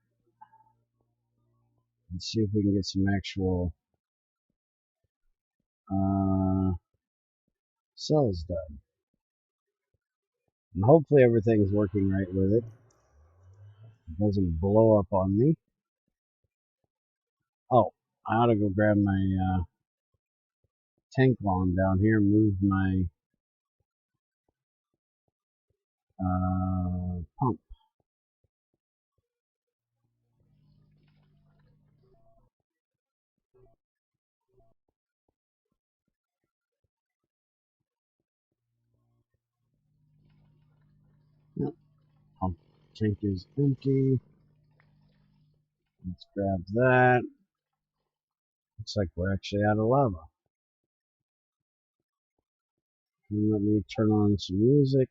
And see if we can get some actual cells done. And hopefully everything's working right with it. It doesn't blow up on me. Oh, I ought to go grab my tank while I'm down here and move my pump. Yep, pump tank is empty. Let's grab that. Looks like we're actually out of lava. And let me turn on some music.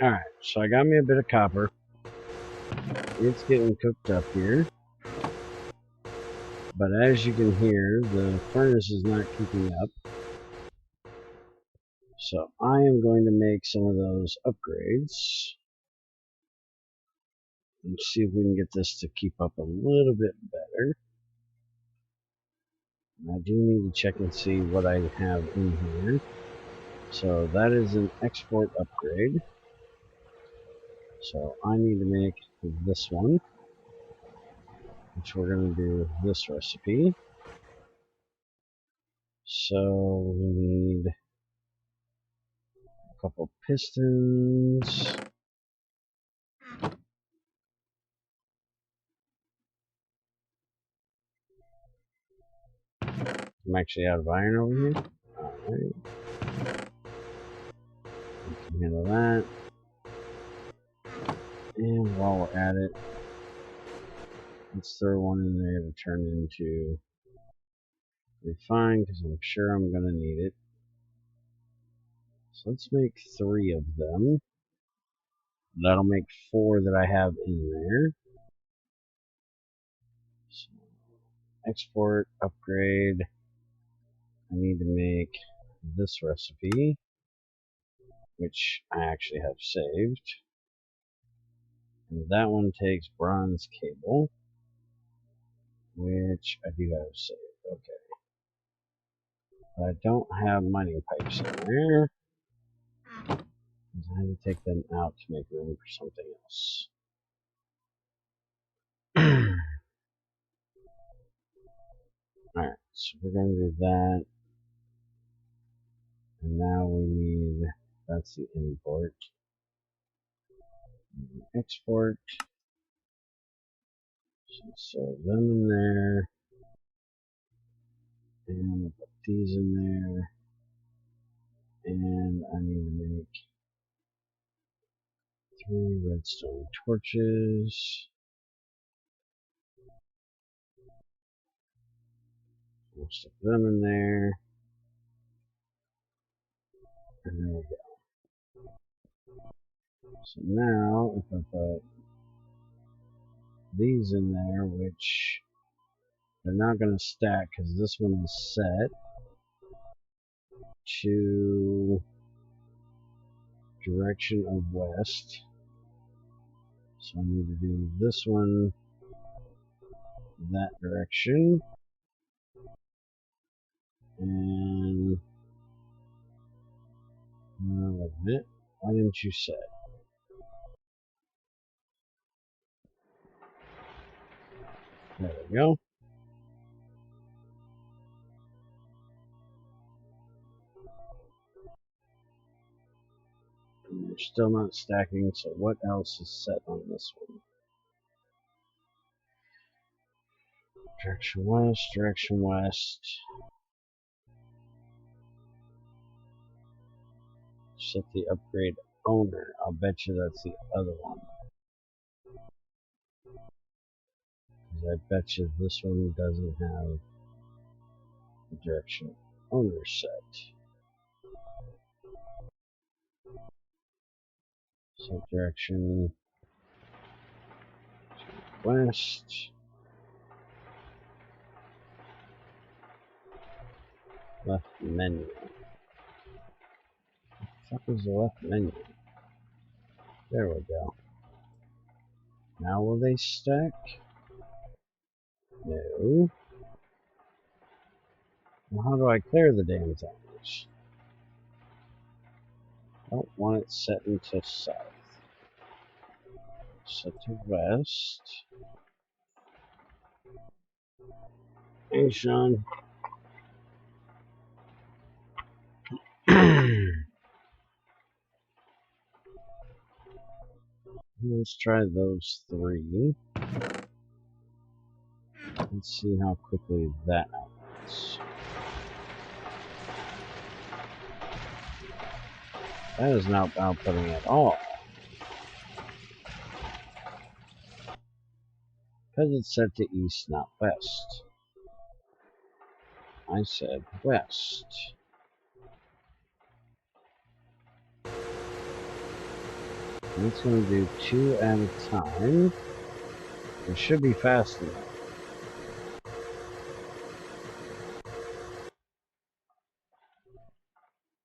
Alright, so I got me a bit of copper. It's getting cooked up here. But as you can hear, the furnace is not keeping up. So I am going to make some of those upgrades. And see if we can get this to keep up a little bit better. I do need to check and see what I have in here. So that is an export upgrade. So I need to make this one, which we're going to do this recipe. So we need a couple pistons. I'm actually out of iron over here. Alright. We can handle that. And while we're at it, let's throw one in there to turn into refine, because I'm sure I'm going to need it. So let's make 3 of them. That'll make 4 that I have in there. So export, upgrade. I need to make this recipe, which I actually have saved. And that one takes bronze cable, which I do have saved. Okay. But I don't have mining pipes in there. I had to take them out to make room for something else. Alright, so we're going to do that. And now we need, that's the import. Export. So them in there. And we'll put these in there. And I need to make 3 redstone torches. We'll stick them in there. And there we go. So now, if I put these in there, which they're not going to stack because this one is set to direction of west. So I need to do this one that direction. And wait a minute. Why didn't you set? There we go. And they're still not stacking, so what else is set on this one? Direction west, direction west. Set the upgrade owner. I'll bet you that's the other one. I bet you this one doesn't have the direction owner set. Set direction west. Left menu. What the fuck is the left menu? There we go. Now will they stack? No. Well, how do I clear the damn things? Don't want it set into south. Set to west. Hey, Sean. Let's try those 3. Let's see how quickly that happens. That is not outputting at all. Because it's set to east, not west. I said west. And it's going to do 2 at a time. It should be fast enough.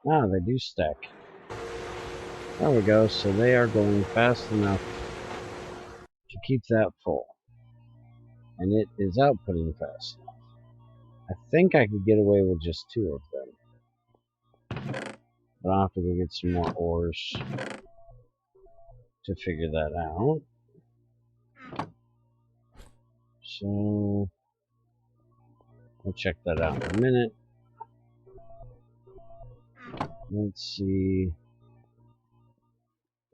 Ah, they do stack. There we go. So they are going fast enough to keep that full. And it is outputting fast enough. I think I could get away with just 2 of them. But I'll have to go get some more ores to figure that out. So we'll check that out in a minute. Let's see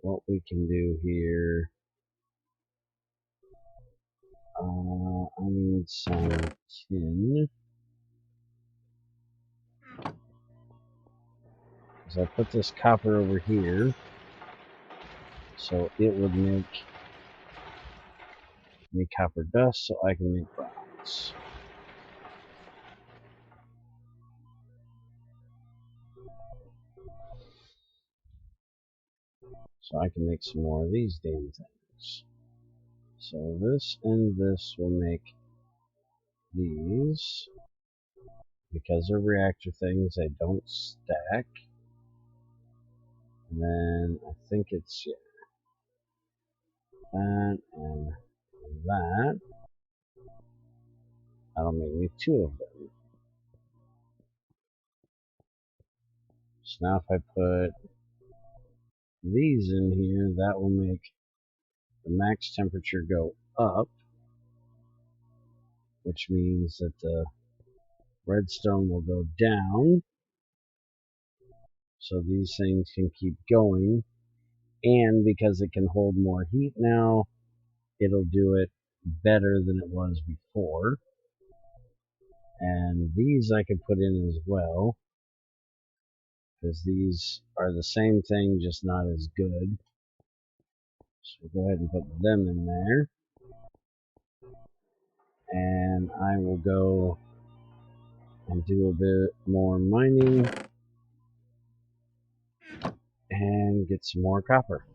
what we can do here. I need some tin. So I put this copper over here, so it would make me copper dust, so I can make bronze. So I can make some more of these damn things. So this and this will make these. Because they're reactor things, they don't stack. And then I think it's, yeah, that and that. That'll make me 2 of them. So now if I put these in here, that will make the max temperature go up, which means that the redstone will go down, so these things can keep going, and because it can hold more heat now, it'll do it better than it was before. And these I could put in as well, because these are the same thing, just not as good. So go ahead and put them in there. And I will go and do a bit more mining and get some more copper.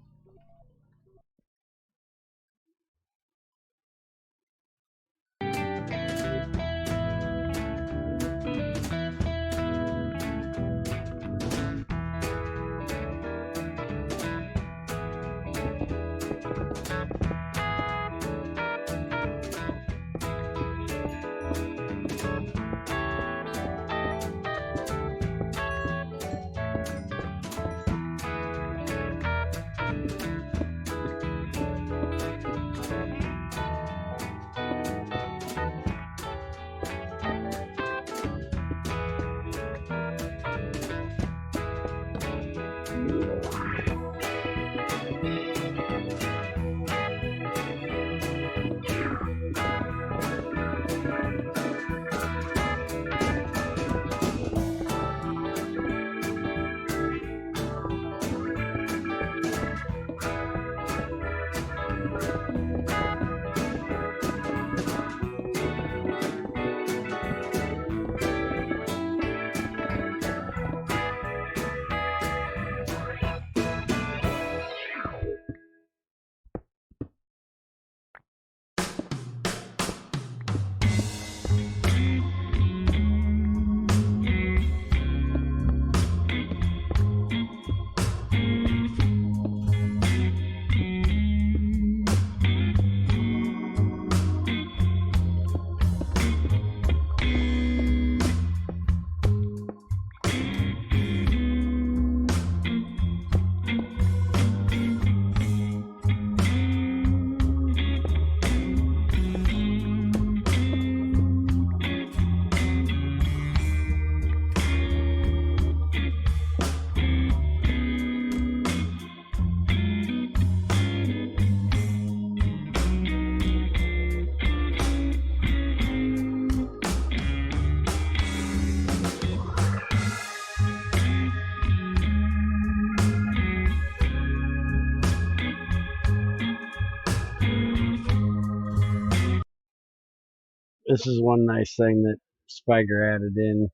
This is one nice thing that Spiker added in.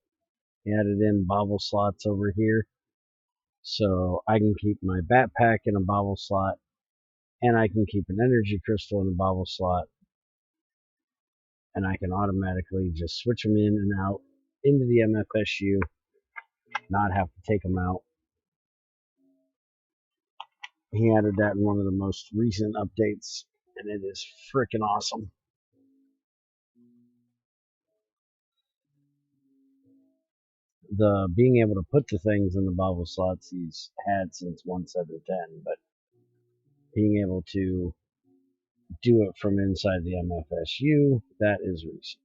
He added in bobble slots over here. So I can keep my backpack in a bobble slot and I can keep an energy crystal in the bobble slot, and I can automatically just switch them in and out into the MFSU, not have to take them out. He added that in one of the most recent updates, and it is freaking awesome. The being able to put the things in the bobble slots he's had since 1.7.10, but being able to do it from inside the MFSU, that is recent.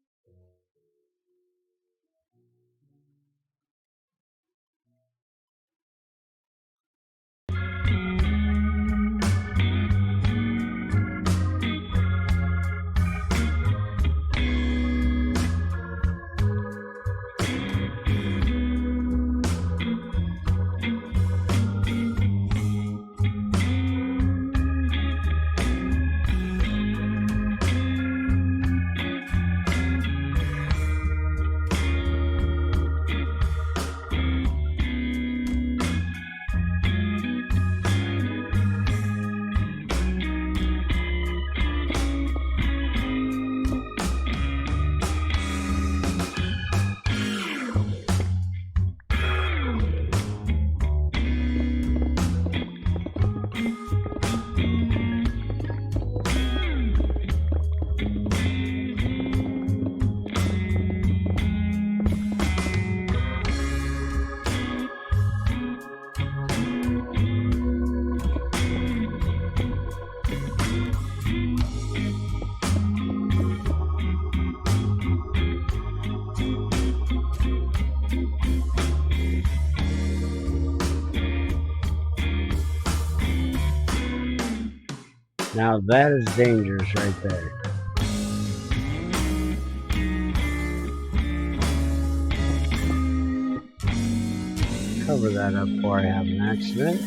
Now that is dangerous right there. Cover that up before I have an accident.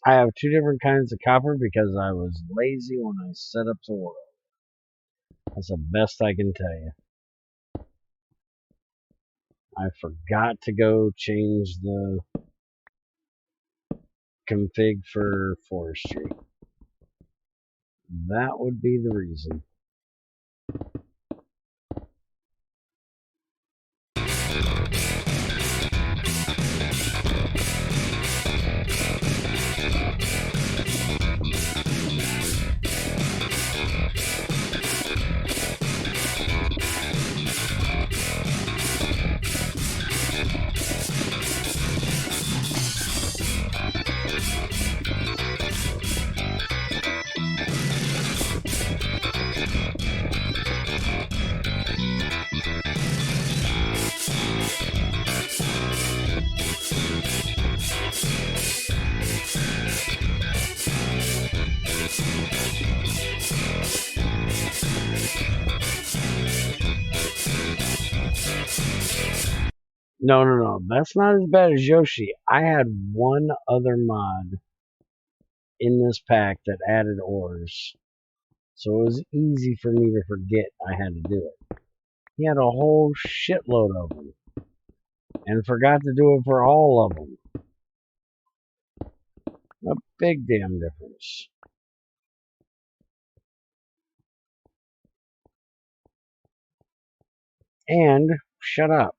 I have 2 different kinds of copper because I was lazy when I set up the world. That's the best I can tell you. I forgot to go change the config for forestry. That would be the reason. No. That's not as bad as Yoshi. I had one other mod in this pack that added ores. So it was easy for me to forget I had to do it. He had a whole shitload of them. And forgot to do it for all of them. A big damn difference. And shut up.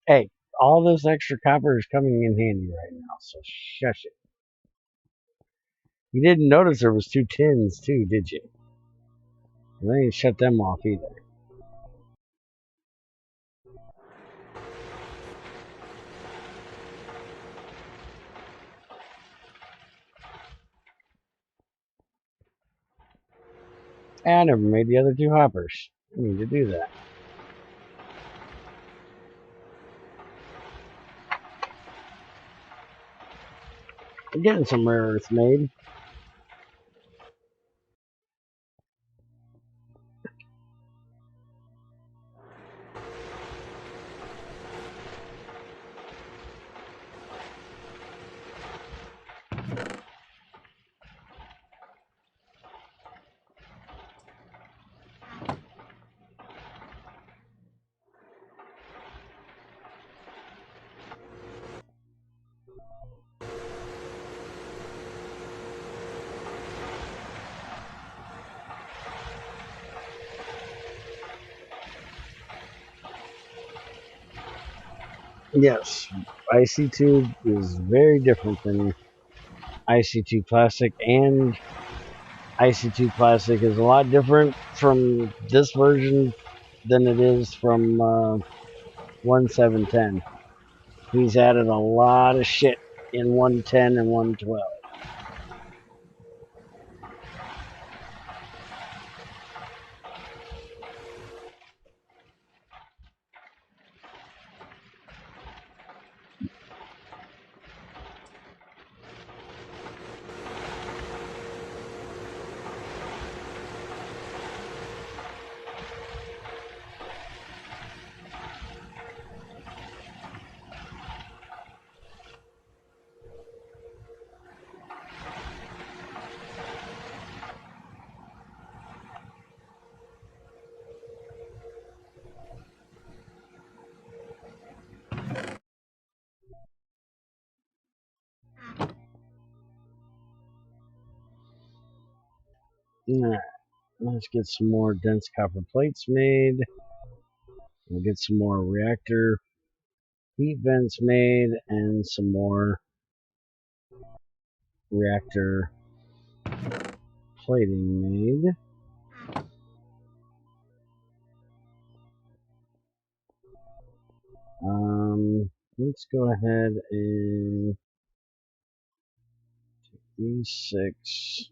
Hey, all this extra copper is coming in handy right now, so shush it. You didn't notice there was 2 tins too, did you? And I didn't shut them off either. I never made the other 2 hoppers. I need to do that. I'm getting some rare earth made. Yes, IC2 is very different than IC2 Classic, and IC2 Classic is a lot different from this version than it is from 1710. He's added a lot of shit in 110 and 112. Alright, let's get some more dense copper plates made. We'll get some more reactor heat vents made and some more reactor plating made. Let's go ahead and take these 6,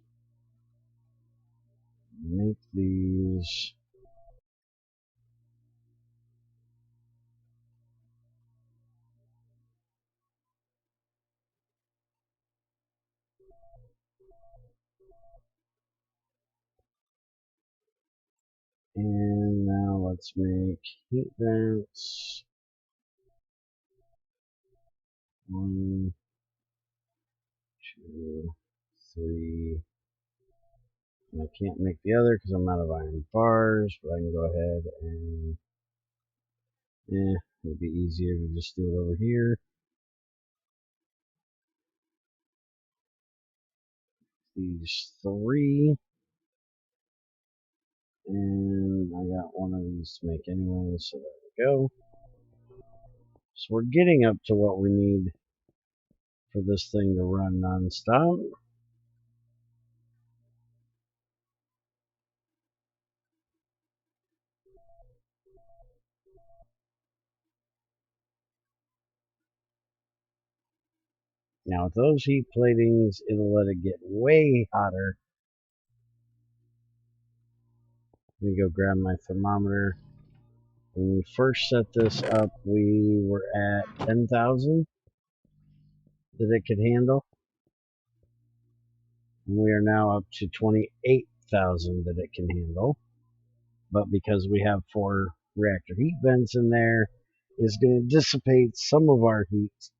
make these. And now let's make heat vents. 1, 2, 3. And I can't make the other because I'm out of iron bars, but I can go ahead and it'd be easier to just do it over here. These 3. And I got one of these to make anyway, so there we go. So we're getting up to what we need for this thing to run non-stop. Now with those heat platings, it'll let it get way hotter. Let me go grab my thermometer. When we first set this up, we were at 10,000 that it could handle. And we are now up to 28,000 that it can handle. But because we have 4 reactor heat vents in there, it's going to dissipate some of our heat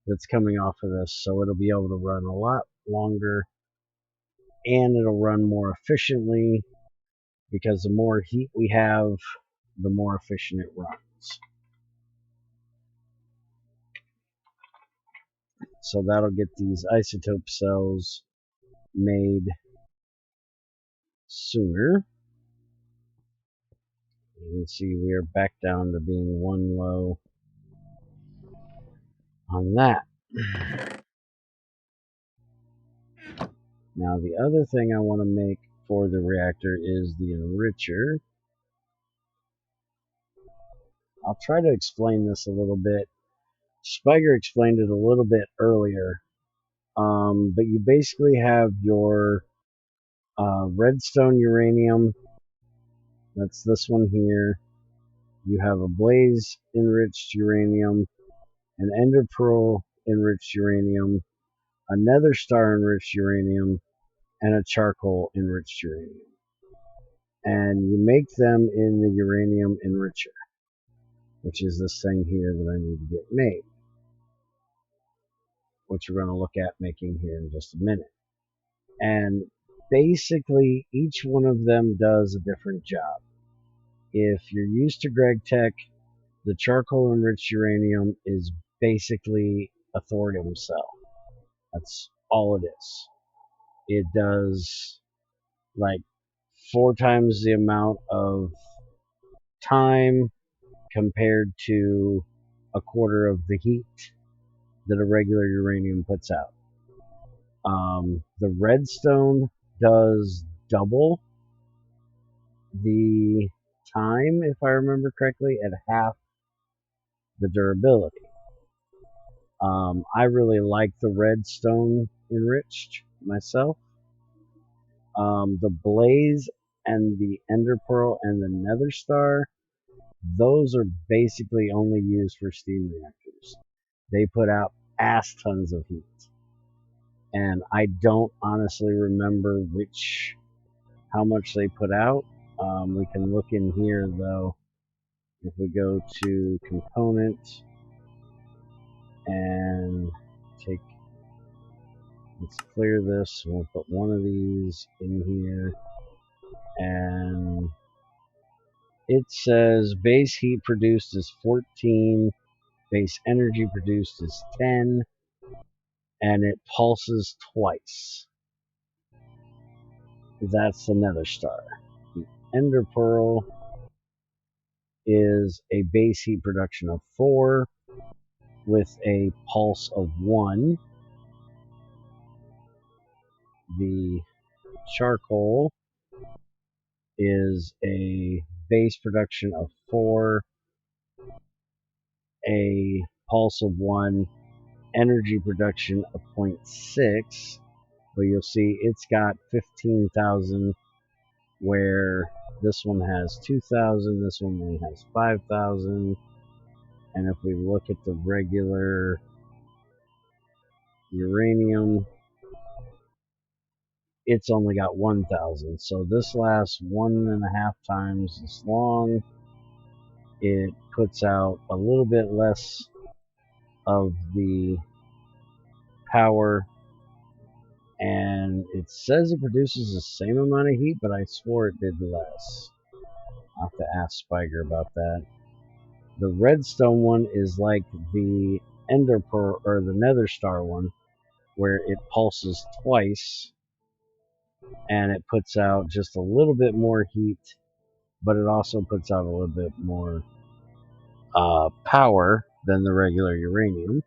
that's coming off of this, so it'll be able to run a lot longer, and it'll run more efficiently, because the more heat we have, the more efficient it runs. So that'll get these isotope cells made sooner. You can see we are back down to being 1 low on that. Now the other thing I want to make for the reactor is the enricher. I'll try to explain this a little bit. Spiger explained it a little bit earlier, but you basically have your redstone uranium. That's this one here. You have a blaze enriched uranium, an ender pearl enriched uranium, a nether star enriched uranium, and a charcoal enriched uranium. And you make them in the uranium enricher, which is this thing here that I need to get made, which we're going to look at making here in just a minute. And basically, each one of them does a different job. If you're used to GregTech, the charcoal enriched uranium is basically a thorium cell. That's all it is. It does like 4 times the amount of time compared to a quarter of the heat that a regular uranium puts out. The redstone does double the time, if I remember correctly, at half the durability. I really like the redstone enriched myself. The blaze and the ender pearl and the nether star, those are basically only used for steam reactors. They put out ass tons of heat. And I don't honestly remember how much they put out. We can look in here though. If we go to component and let's clear this. We'll put one of these in here, and it says base heat produced is 14, base energy produced is 10, and it pulses twice. That's the nether star. The ender pearl is a base heat production of 4 with a pulse of 1. The charcoal is a base production of 4, a pulse of 1, energy production of 0.6, but you'll see it's got 15,000, where this one has 2,000, this one only has 5,000, and if we look at the regular uranium, it's only got 1,000, so this lasts 1.5 times as long. It puts out a little bit less of the power, and it says it produces the same amount of heat, but I swore it did less. I'll have to ask Spiger about that. The redstone one is like the ender pearl or the nether star one, where it pulses twice and it puts out just a little bit more heat, but it also puts out a little bit more power than the regular uranium,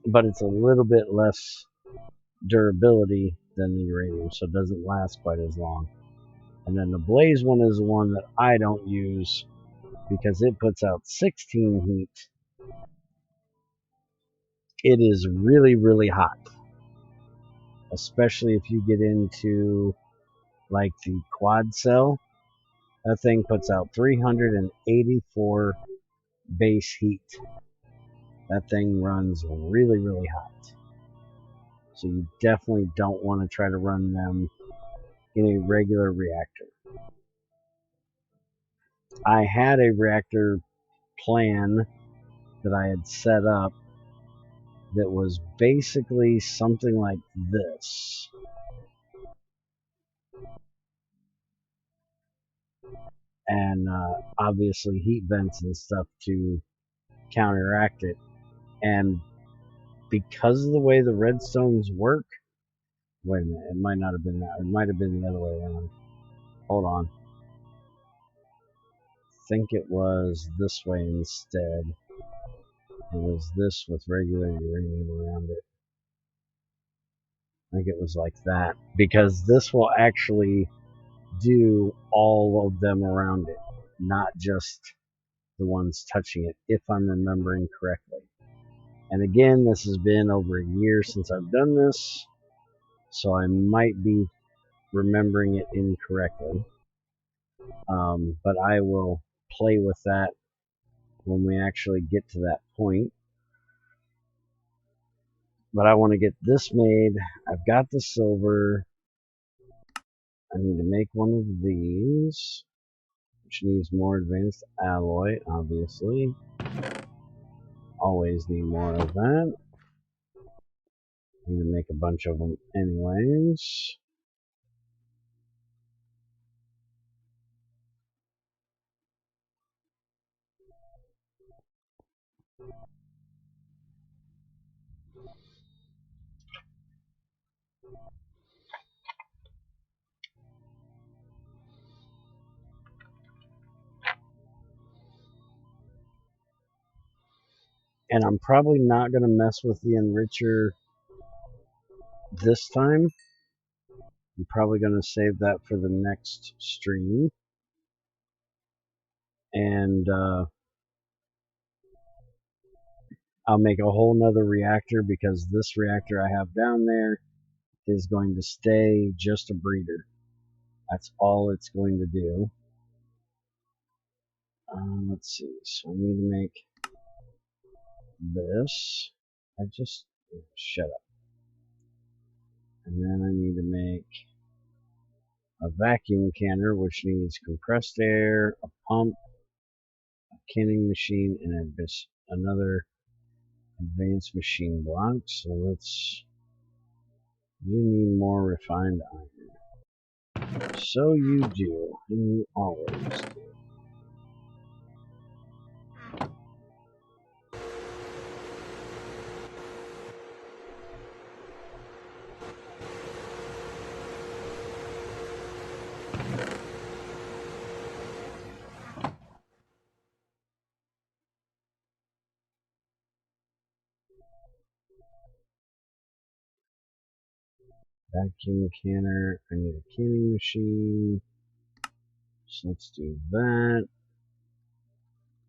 but it's a little bit less durability than the uranium, so it doesn't last quite as long. And then the blaze one is the one that I don't use because it puts out 16 heat. It is really, really hot, especially if you get into like the quad cell. That thing puts out 384 base heat. That thing runs really, really hot. So you definitely don't want to try to run them in a regular reactor. I had a reactor plan that I had set up that was basically something like this. And obviously heat vents and stuff to counteract it. And because of the way the redstones work, wait a minute, it might not have been that. It might have been the other way around. Hold on. I think it was this way instead. It was this with regular uranium around it. I think it was like that. Because this will actually do all of them around it, not just the ones touching it, if I'm remembering correctly. And again, this has been over a year since I've done this, so I might be remembering it incorrectly. But I will play with that when we actually get to that point. But I want to get this made. I've got the silver. I need to make one of these, which needs more advanced alloy, obviously. Always need more of that. Need to make a bunch of them anyways. And I'm probably not going to mess with the enricher this time. I'm probably going to save that for the next stream. And I'll make a whole nother reactor, because this reactor I have down there is going to stay just a breeder. That's all it's going to do. Let's see. So I need to make this. Shut up. And then I need to make a vacuum canner, which needs compressed air, a pump, a canning machine, and another advanced machine block. So you need more refined iron. So you do, and you always do. Vacuum canner, I need a canning machine. So let's do that.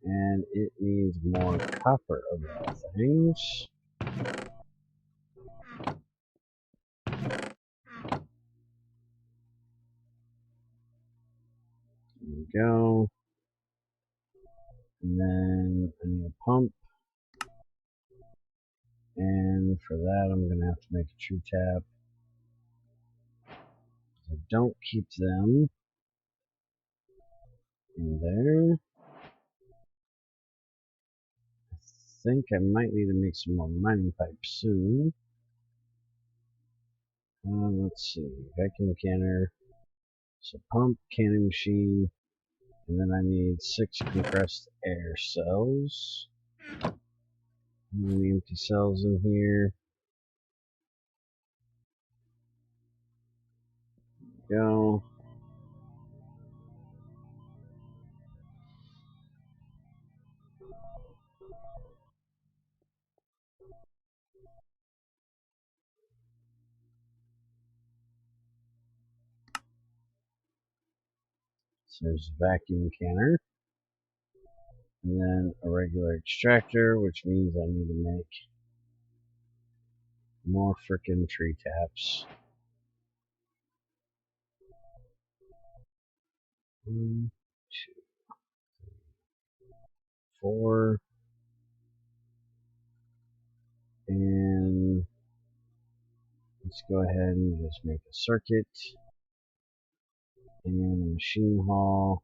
And it needs more copper of all things. There we go. And then I need a pump. And for that, I'm going to have to make a true tap. I don't keep them in there. I think I might need to make some more mining pipes soon. Let's see. Vacuum canner. So pump, canning machine. And then I need 6 compressed air cells. Any empty cells in here? Go. So there's a vacuum canner. And then a regular extractor, which means I need to make more frickin' tree taps. 1, 2, 3, 4. And let's go ahead and just make a circuit and a machine hall.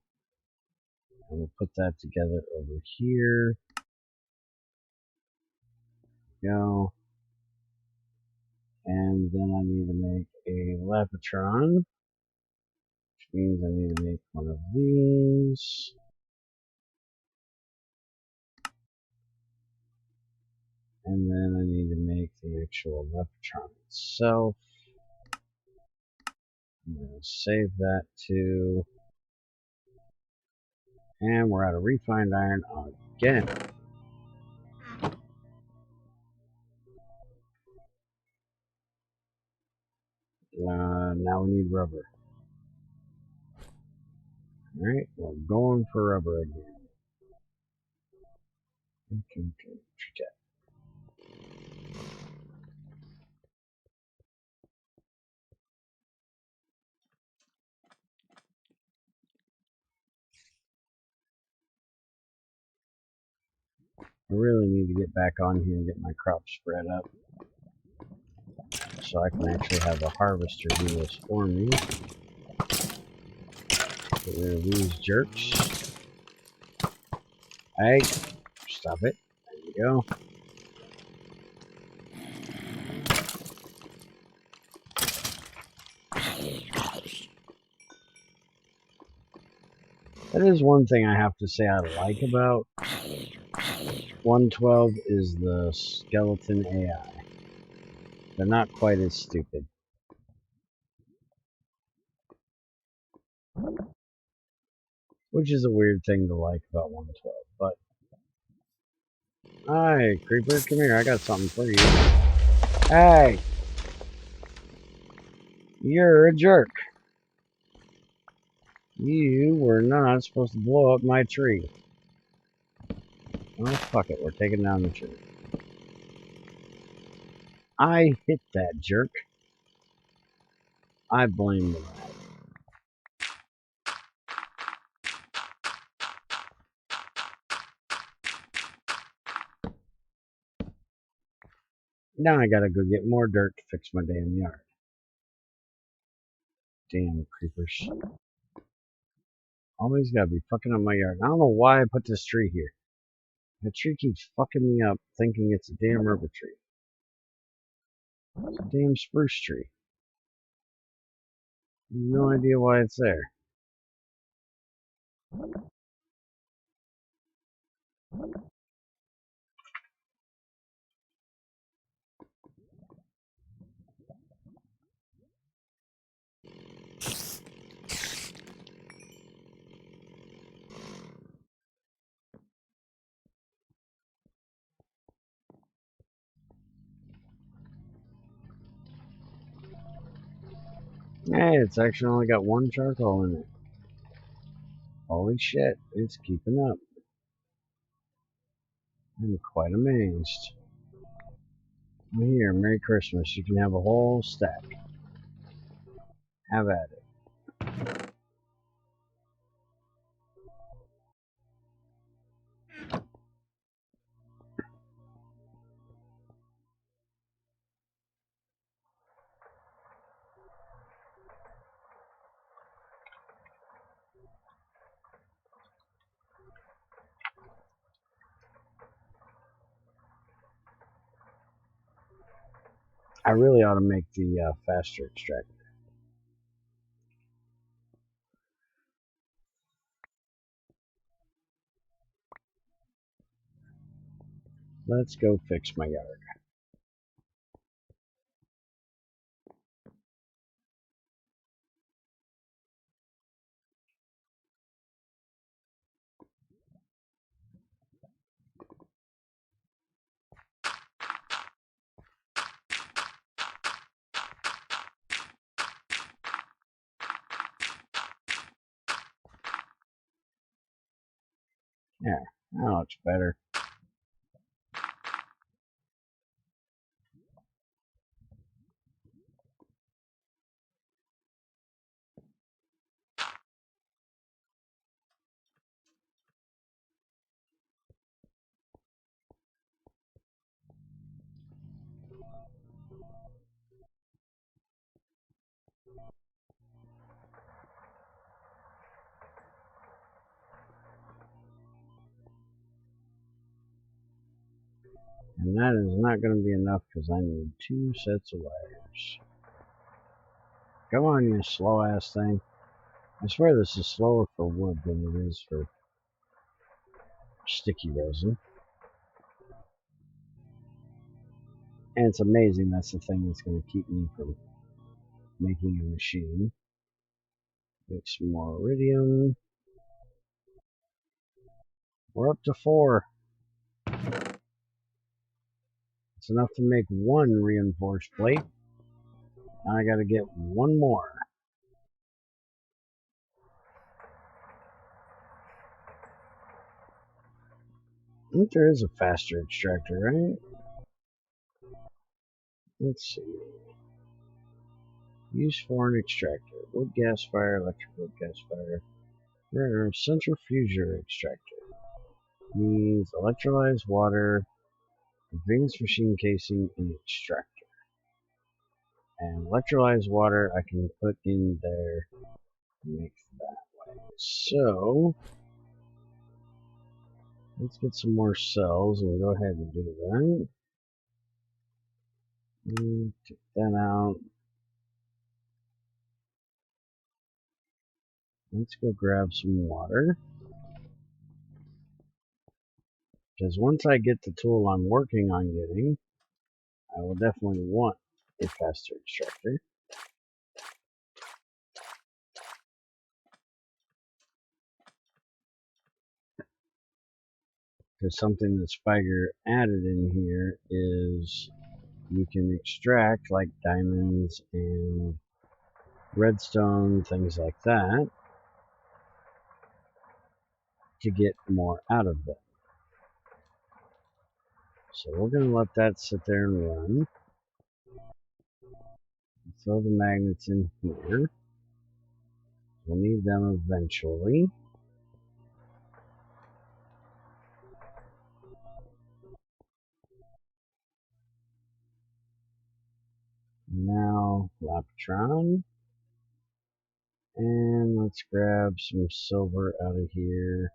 And we'll put that together over here. Go. And then I need to make a Lavitron, which means I need to make one of these. And then I need to make the actual Lavitron itself. I'm going to save that too. And we're out of refined iron again. Now we need rubber. Alright, we're going for rubber again. Okay. I really need to get back on here and get my crops spread up so I can actually have a harvester do this for me. Get rid of these jerks. Hey, stop it. There you go. That is one thing I have to say I like about 112 is the skeleton AI. They're not quite as stupid. Which is a weird thing to like about 112, but... Hi, Creeper, come here, I got something for you. Hey! You're a jerk. You were not supposed to blow up my tree. Oh, fuck it, we're taking down the tree. I hit that jerk. I blame the rat. Now I gotta go get more dirt to fix my damn yard. Damn creepers. Always gotta be fucking up my yard. I don't know why I put this tree here. The tree keeps fucking me up thinking it's a damn rubber tree. It's a damn spruce tree. No idea why it's there. Hey, it's actually only got one charcoal in it. Holy shit, it's keeping up. I'm quite amazed. Here, Merry Christmas. You can have a whole stack. Have at it. I really ought to make the faster extractor. Let's go fix my yard. Yeah, that looks better. And that is not going to be enough because I need 2 sets of wires. Come on, you slow ass thing. I swear this is slower for wood than it is for sticky resin. And it's amazing that's the thing that's going to keep me from making a machine. Make some more iridium. We're up to 4. It's enough to make 1 reinforced plate. Now I gotta get one more. I think there is a faster extractor, right? Let's see. Use foreign extractor. Wood gas fire, electrical gas fire. Rare centrifuger extractor. Needs electrolyzed water, advanced machine casing, and extractor. And electrolyzed water I can put in there and make that way. So let's get some more cells and go ahead and do that. Take that out. Let's go grab some water. Because once I get the tool I'm working on getting, I will definitely want a faster extractor. Because something that Spiger added in here is you can extract like diamonds and redstone, things like that, to get more out of them. So we're going to let that sit there and run. Throw the magnets in here. We'll need them eventually. Now, Laptron. And let's grab some silver out of here.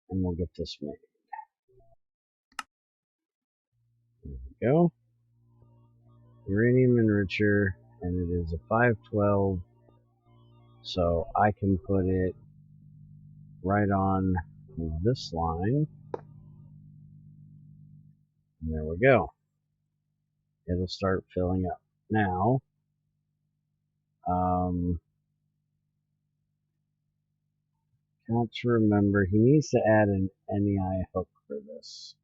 And we'll get this made. There we go. Uranium enricher, and it is a 512, so I can put it right on this line. And there we go. It'll start filling up. Now, got to remember, he needs to add an NEI hook for this.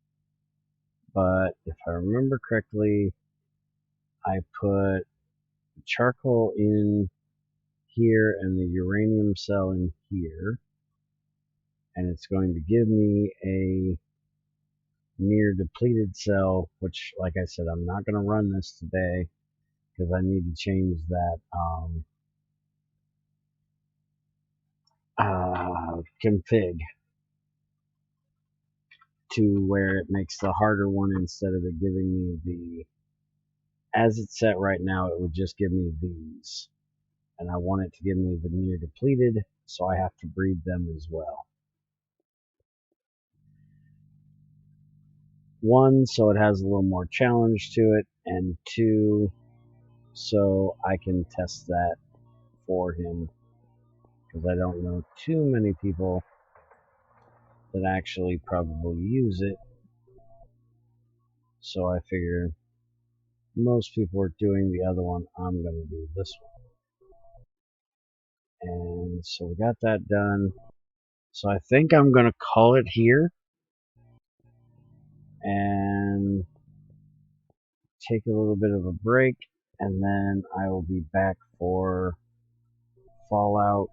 But if I remember correctly, I put charcoal in here and the uranium cell in here. And it's going to give me a near depleted cell, which, like I said, I'm not going to run this today because I need to change that config to where it makes the harder one instead of it giving me the, as it's set right now, it would just give me these. And I want it to give me the near depleted, so I have to breed them as well. One, so it has a little more challenge to it, and two, so I can test that for him, because I don't know too many people that actually probably use it. So I figure most people are doing the other one, I'm going to do this one. And so we got that done. So I think I'm going to call it here and take a little bit of a break, and then I will be back for Fallout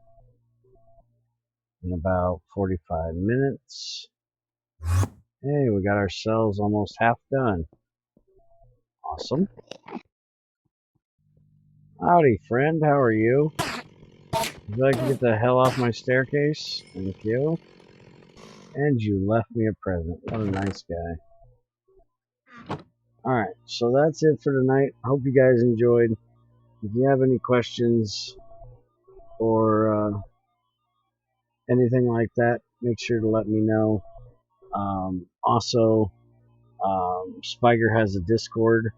in about 45 minutes. Hey, we got our cells almost half done. Awesome. Howdy, friend. How are you? Would you like to get the hell off my staircase? Thank you. And you left me a present. What a nice guy. Alright, so that's it for tonight. Hope you guys enjoyed. If you have any questions or anything like that, make sure to let me know. Also, Spiger has a Discord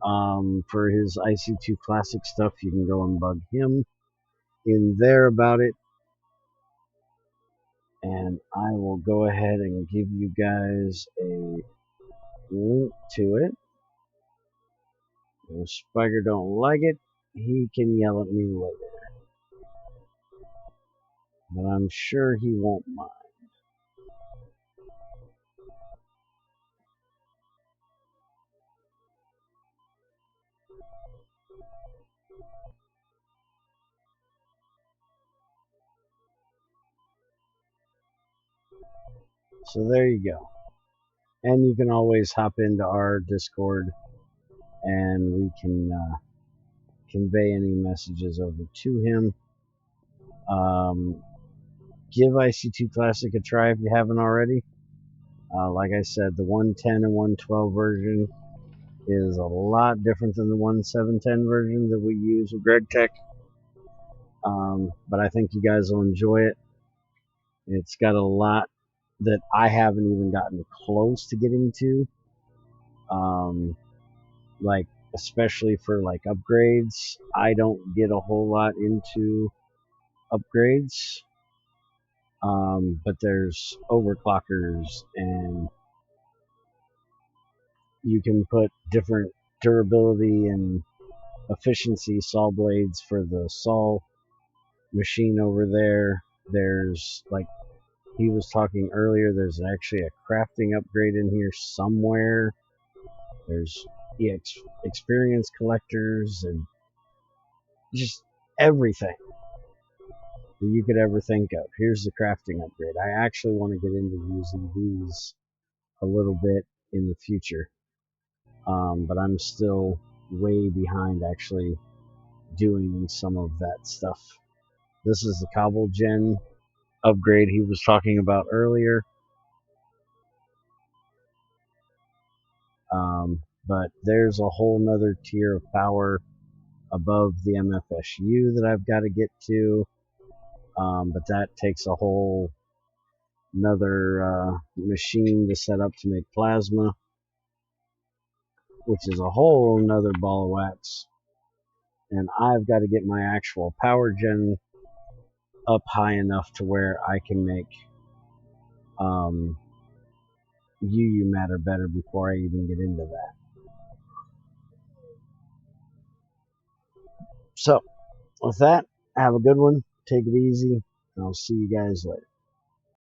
for his IC2 Classic stuff. You can go and bug him in there about it. And I will go ahead and give you guys a link to it. If Spiger don't like it, he can yell at me later. But I'm sure he won't mind. So there you go. And you can always hop into our Discord and we can convey any messages over to him. Give IC2 Classic a try if you haven't already. Like I said, the 110 and 112 version is a lot different than the 1710 version that we use with Greg Tech. But I think you guys will enjoy it. It's got a lot that I haven't even gotten close to getting to. Like, especially for like upgrades, I don't get a whole lot into upgrades. But there's overclockers, and you can put different durability and efficiency saw blades for the saw machine over there. There's, like he was talking earlier, there's actually a crafting upgrade in here somewhere. There's experience collectors and just everything that you could ever think of. Here's the crafting upgrade. I actually want to get into using these a little bit in the future, but I'm still way behind actually doing some of that stuff. This is the cobble gen upgrade he was talking about earlier. But there's a whole nother tier of power above the MFSU that I've got to get to. But that takes a whole another machine to set up to make plasma, which is a whole nother ball of wax. And I've got to get my actual power gen up high enough to where I can make UU matter better before I even get into that. So, with that, have a good one. Take it easy, and I'll see you guys later.